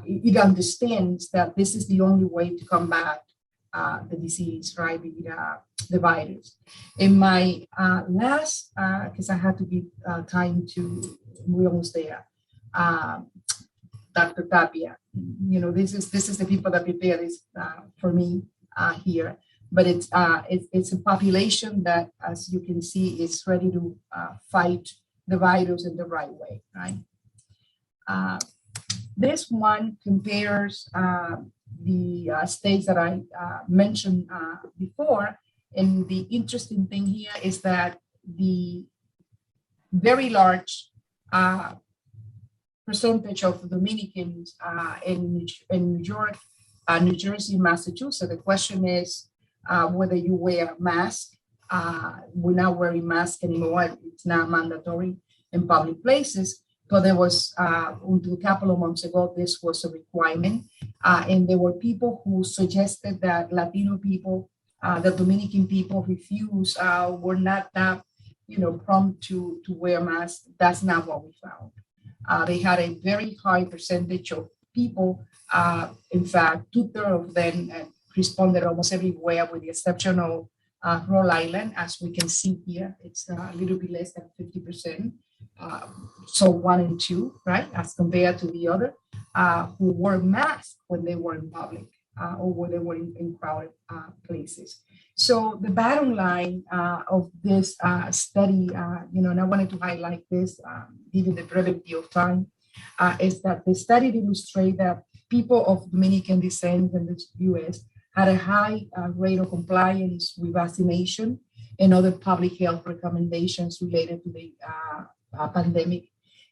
it understands that this is the only way to combat the disease, right? The virus. In my last, because I had to give time to, we're almost there. Dr. Tapia, this is the people that prepare this for me here. But it's a population that, as you can see, is ready to fight the virus in the right way, right? This one compares the states that I mentioned before. And the interesting thing here is that the very large percentage of Dominicans in New York, New Jersey, Massachusetts. The question is whether you wear a mask. We're not wearing masks anymore. It's not mandatory in public places. But there was, until a couple of months ago, this was a requirement. And there were people who suggested that Latino people, the Dominican people refuse, were not that, prompt to wear masks. That's not what we found. They had a very high percentage of people. In fact, 2/3 of them responded almost everywhere, with the exception of Rhode Island. As we can see here, it's a little bit less than 50%. So 1 and 2, right, as compared to the other who wore masks when they were in public or when they were in crowded places. So the bottom line of this study, and I wanted to highlight this, given the brevity of time, is that the study demonstrated that people of Dominican descent in the U.S. had a high rate of compliance with vaccination and other public health recommendations related to the pandemic.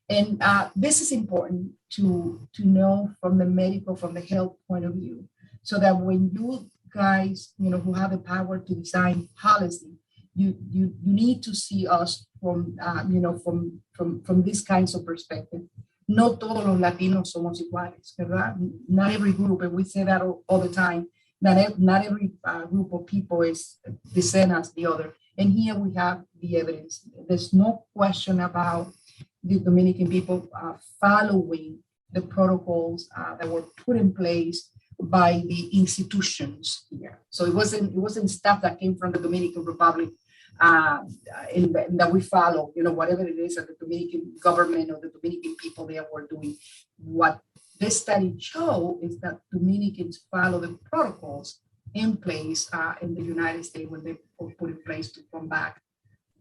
And this is important to know from the health point of view, so that when you guys, who have the power to design policy, you need to see us from these kinds of perspective. No todos los latinos somos iguales, ¿verdad? Not every group, and we say that all the time, not every group of people is the same as the other. And here we have the evidence. There's no question about the Dominican people following the protocols that were put in place by the institutions here. So it wasn't stuff that came from the Dominican Republic that we follow, whatever it is that the Dominican government or the Dominican people there were doing. What this study showed is that Dominicans follow the protocols in place in the United States when they were put in place to combat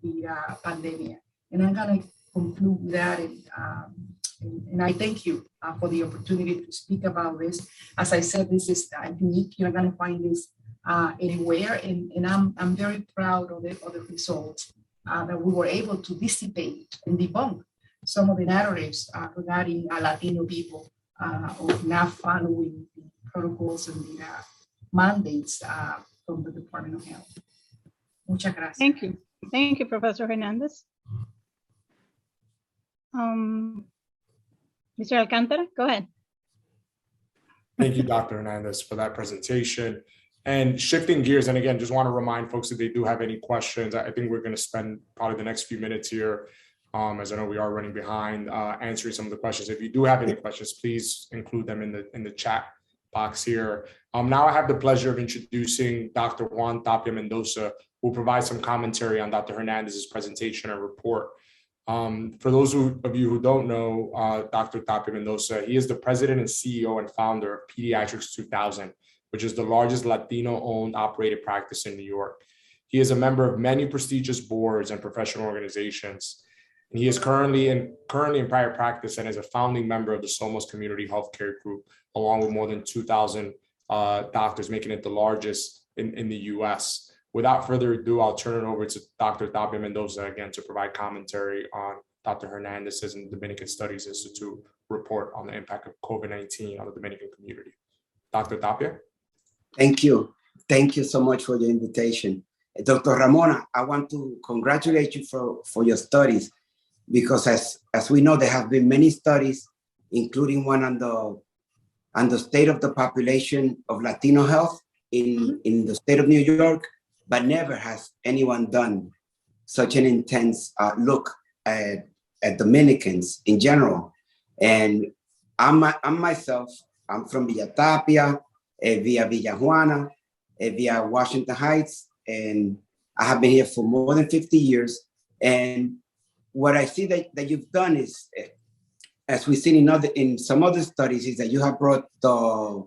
the pandemic. And I'm going to conclude with that, and I thank you for the opportunity to speak about this. As I said, this is unique. You're not going to find this anywhere, and I'm very proud of the results that we were able to dissipate and debunk some of the narratives regarding Latino people of not following the protocols and the mandates from the Department of Health. Muchas gracias. Thank you. Thank you, Professor Hernández. Mr. Alcantara, go ahead. Thank you, Dr. Hernández, for that presentation. And shifting gears, and again, just want to remind folks if they do have any questions, I think we're going to spend probably the next few minutes here, as I know we are running behind, answering some of the questions. If you do have any questions, please include them in the chat box here. Now I have the pleasure of introducing Dr. Juan Tapia Mendoza, who will provide some commentary on Dr. Hernández's presentation and report. For those of you who don't know Dr. Tapia Mendoza, he is the president and CEO and founder of Pediatrics 2000, which is the largest Latino-owned operated practice in New York. He is a member of many prestigious boards and professional organizations. And he is currently in private practice and is a founding member of the Somos Community Healthcare Group, along with more than 2,000 doctors, making it the largest in the US. Without further ado, I'll turn it over to Dr. Tapia Mendoza again to provide commentary on Dr. Hernández's and Dominican Studies Institute report on the impact of COVID-19 on the Dominican community. Dr. Tapia? Thank you. Thank you so much for the invitation. Dr. Ramona, I want to congratulate you for your studies, because as we know, there have been many studies, including one on the state of the population of Latino health in the state of New York, but never has anyone done such an intense look at Dominicans in general. And I'm myself, I'm from Villa Tapia, via Villa Juana, via Washington Heights, and I have been here for more than 50 years. And what I see that you've done is, as we've seen in some other studies, is that you have brought the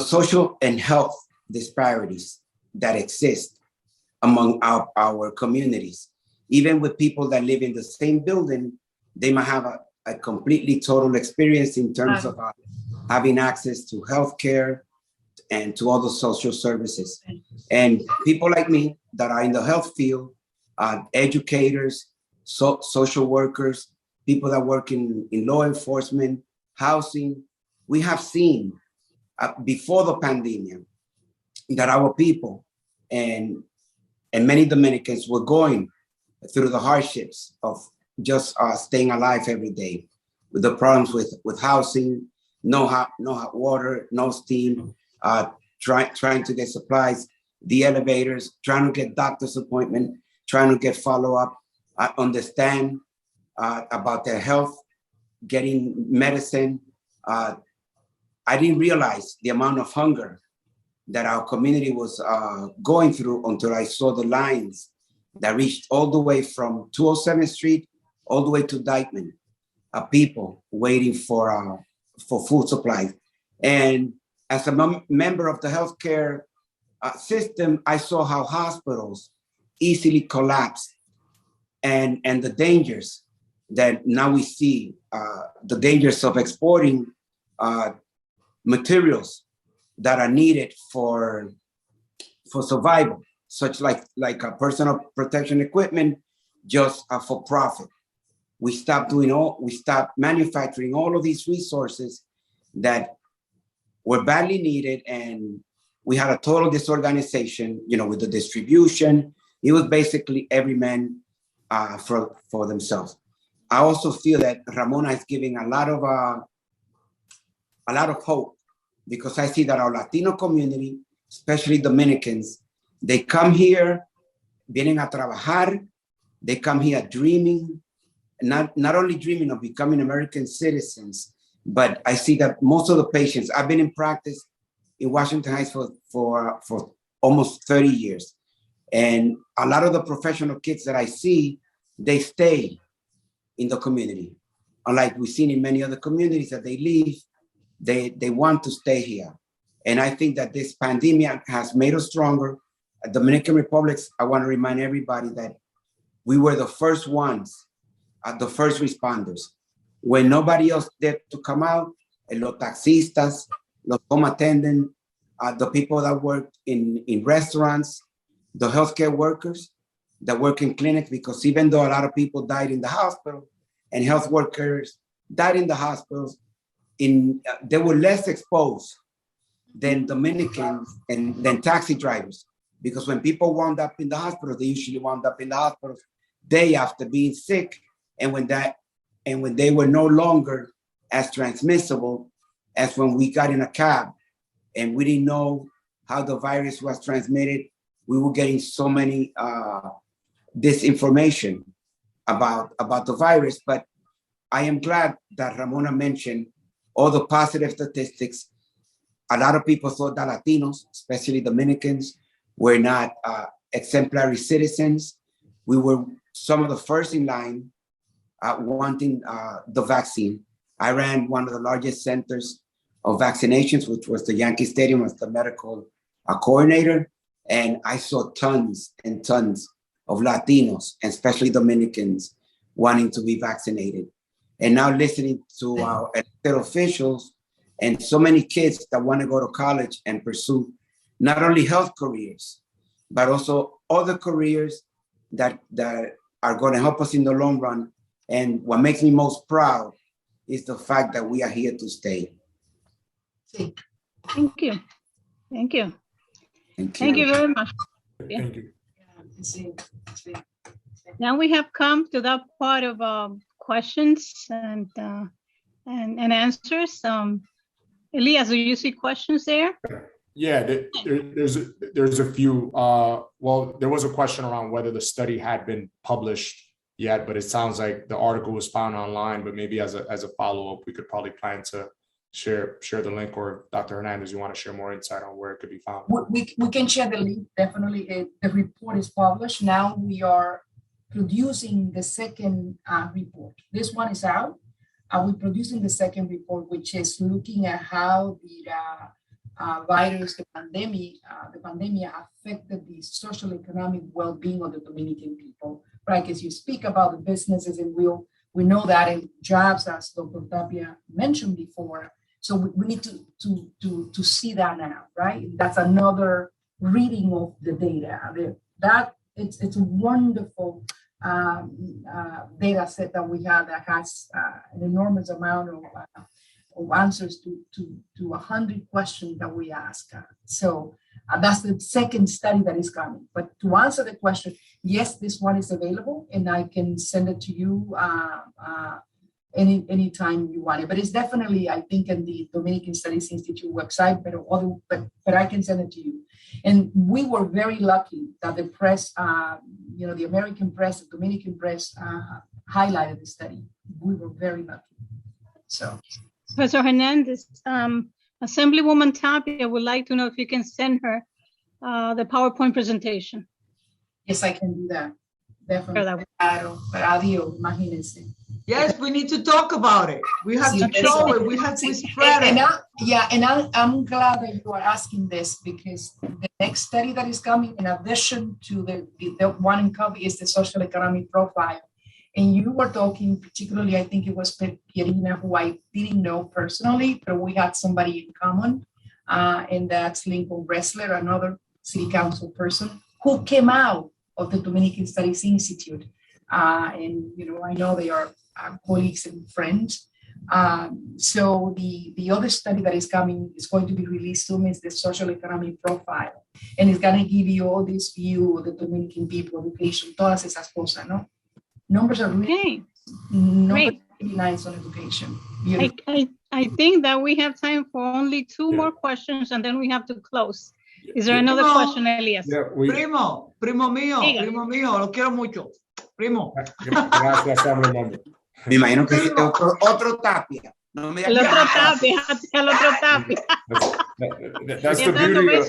social and health disparities that exist among our communities. Even with people that live in the same building, they might have a completely total experience in terms of having access to healthcare and to other social services. And people like me that are in the health field, educators, social workers, people that work in law enforcement, housing, we have seen before the pandemic that our people and many Dominicans were going through the hardships of just staying alive every day, with the problems with housing, no hot water, no steam, trying to get supplies, the elevators, trying to get doctor's appointment, trying to get follow-up, understand about their health, getting medicine. I didn't realize the amount of hunger that our community was going through until I saw the lines that reached all the way from 207th Street all the way to Dykeman, people waiting for food supplies. And as a member of the healthcare system, I saw how hospitals easily collapsed and the dangers that now we see, the dangers of exporting materials that are needed for survival, such like personal protection equipment, just for profit. We stopped manufacturing all of these resources that were badly needed, and we had a total disorganization, with the distribution. It was basically every man for themselves. I also feel that Ramona is giving a lot of hope, because I see that our Latino community, especially Dominicans, they come here, vienen a trabajar, they come here dreaming, not only dreaming of becoming American citizens, but I see that most of the patients, I've been in practice in Washington Heights for almost 30 years. And a lot of the professional kids that I see, they stay in the community. Unlike we've seen in many other communities that they leave, they want to stay here. And I think that this pandemic has made us stronger. At Dominican Republic, I want to remind everybody that we were the first ones, the first responders. When nobody else dared to come out, los taxistas, los home attendants, the people that work in restaurants, the healthcare workers that work in clinics, because even though a lot of people died in the hospital and health workers died in the hospitals, they were less exposed than Dominicans and than taxi drivers. Because when people wound up in the hospital, they usually wound up in the hospital day after being sick, and when they were no longer as transmissible as when we got in a cab and we didn't know how the virus was transmitted. We were getting so many disinformation about the virus. But I am glad that Ramona mentioned all the positive statistics. A lot of people thought that Latinos, especially Dominicans, were not exemplary citizens. We were some of the first in line wanting the vaccine. I ran one of the largest centers of vaccinations, which was the Yankee Stadium, as the medical coordinator. And I saw tons and tons of Latinos, and especially Dominicans, wanting to be vaccinated. And now listening to our elected officials and so many kids that want to go to college and pursue not only health careers, but also other careers that are going to help us in the long run. And what makes me most proud is the fact that we are here to stay. Thank you. Thank you. Thank Thank you very much. Thank you. Now we have come to that part of questions and answers. Elias, do you see questions there? Yeah, there's a few. Well, there was a question around whether the study had been published yet, but it sounds like the article was found online. But maybe as a follow-up, we could probably plan to share the link, or Dr. Hernandez, you want to share more insight on where it could be found? We can share the link, definitely. The report is published. Now we are producing the second report. This one is out. We're producing the second report, which is looking at how the virus, the pandemic affected the social economic well-being of the Dominican people. Right, as you speak about the businesses, and we know that in jobs, as Dr. Tapia mentioned before. So we need to see that now, right? That's another reading of the data. That it's a wonderful data set that we have that has an enormous amount of answers to 100 questions that we ask. So that's the second study that is coming. But to answer the question, yes, this one is available, and I can send it to you anytime you want it. But it's definitely, I think, in the Dominican Studies Institute website, but I can send it to you. And we were very lucky that the press, the American press, the Dominican press highlighted the study. We were very lucky. So, Professor Hernandez, Assemblywoman Tapia would like to know if you can send her the PowerPoint presentation. Yes, I can do that. Definitely. Claro, radio, imagínense. Yes, we need to talk about it. We have to show it. We have to spread it. I'm glad that you are asking this, because the next study that is coming, in addition to the one in COVID, is the social economic profile. And you were talking particularly, I think it was Pierina, who I didn't know personally, but we had somebody in common, and that's Lincoln Ressler, another city council person who came out of the Dominican Studies Institute. And, I know they are colleagues and friends. So the other study that is coming is going to be released soon, is the social economic profile. And it's going to give you all this view of the Dominican people, education, todas esas cosas, ¿no? Numbers are really, really nice on education. I think that we have time for only two more questions, and then we have to close. Is there another question, Elias? Yeah, Primo mío, lo quiero mucho. Primo. Gracias, Assemblywoman. Me imagino que es otro Tapia. No me el otro Tapia, el otro Tapia. That's the beauty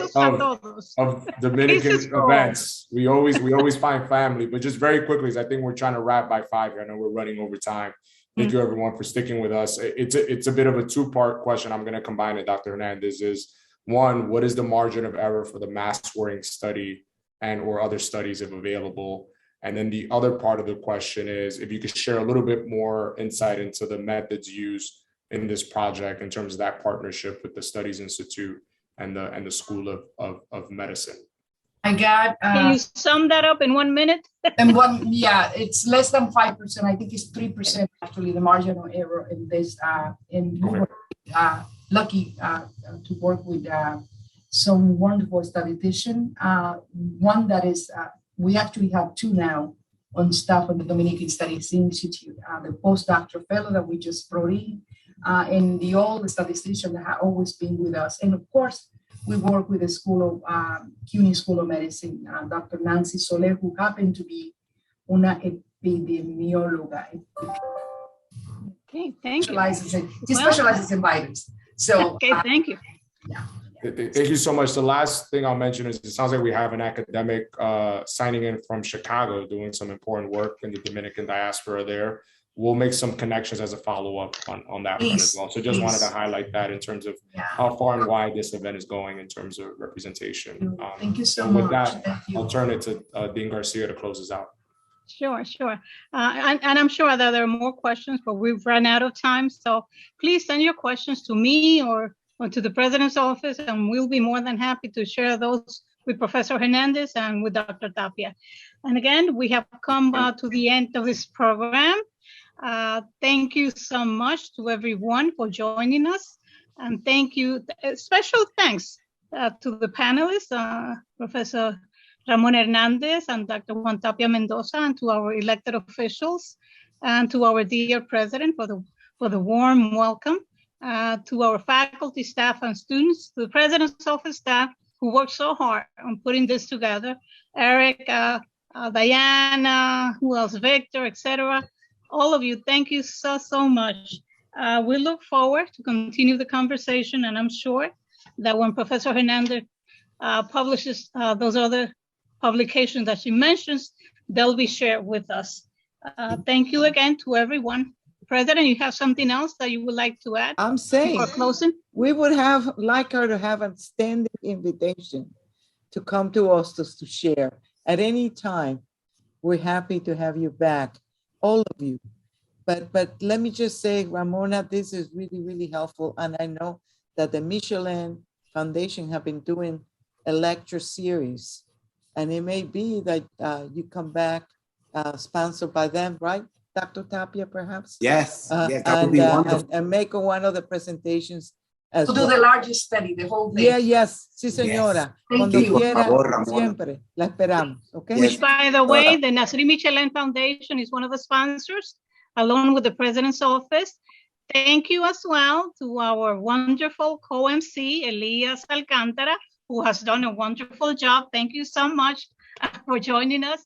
of Dominican events. We always find family, but just very quickly, I think we're trying to wrap by 5 here. I know we're running over time. Thank you everyone for sticking with us. It's a bit of a two-part question. I'm going to combine it, Dr. Hernandez. Is one, what is the margin of error for the mask wearing study and or other studies if available? And then the other part of the question is if you could share a little bit more insight into the methods used in this project in terms of that partnership with the Studies Institute and the School of Medicine. I got. Can you sum that up in 1 minute? It's less than 5%. I think it's 3% actually, the marginal error in this. And we were lucky to work with some wonderful statistician. One that is. We actually have 2 now on staff on the Dominican Studies Institute, the postdoctoral fellow that we just brought in, and the statistician that have always been with us. And of course, we work with the CUNY School of Medicine, Dr. Nancy Soler, who happened to be una epidemióloga. Okay, thank you. She specializes in virus. So, okay, thank you. Yeah. Thank you so much. The last thing I'll mention is it sounds like we have an academic signing in from Chicago doing some important work in the Dominican diaspora there. We'll make some connections as a follow-up on that one as well. So just wanted to highlight that in terms of how far and wide this event is going in terms of representation. Thank you so much. With that, I'll turn it to Dean Garcia to close us out. Sure. And I'm sure that there are more questions, but we've run out of time. So please send your questions to me or to the President's office, and we'll be more than happy to share those with Professor Hernandez and with Dr. Tapia. And again, we have come to the end of this program. Thank you so much to everyone for joining us. And thank you, special thanks to the panelists, Professor Ramona Hernández and Dr. Juan Tapia Mendoza, and to our elected officials, and to our dear president for the warm welcome, to our faculty, staff, and students, to the president's office staff who worked so hard on putting this together, Eric, Diana, who else, Victor, etc. All of you, thank you so much. We look forward to continue the conversation, and I'm sure that when Professor Hernández publishes those other publications that she mentions, they'll be shared with us. Thank you again to everyone. President, you have something else that you would like to add? I'm saying before closing? We would like her to have a standing invitation to come to us to share at any time. We're happy to have you back, all of you. But let me just say, Ramona, this is really, really helpful. And I know that the Michelin Foundation have been doing a lecture series. And it may be that you come back sponsored by them, right? Dr. Tapia, perhaps? Yes, yes, that would be wonderful. And make one of the presentations as To do the largest study, the whole thing. Yeah, yes, sí, señora. Thank Cuando you. quiera, Por favor, Ramona. siempre la esperamos, okay? Which, by the way, the Nasri Michelin Foundation is one of the sponsors, along with the President's Office. Thank you as well to our wonderful co-MC, Elias Alcantara, who has done a wonderful job. Thank you so much for joining us.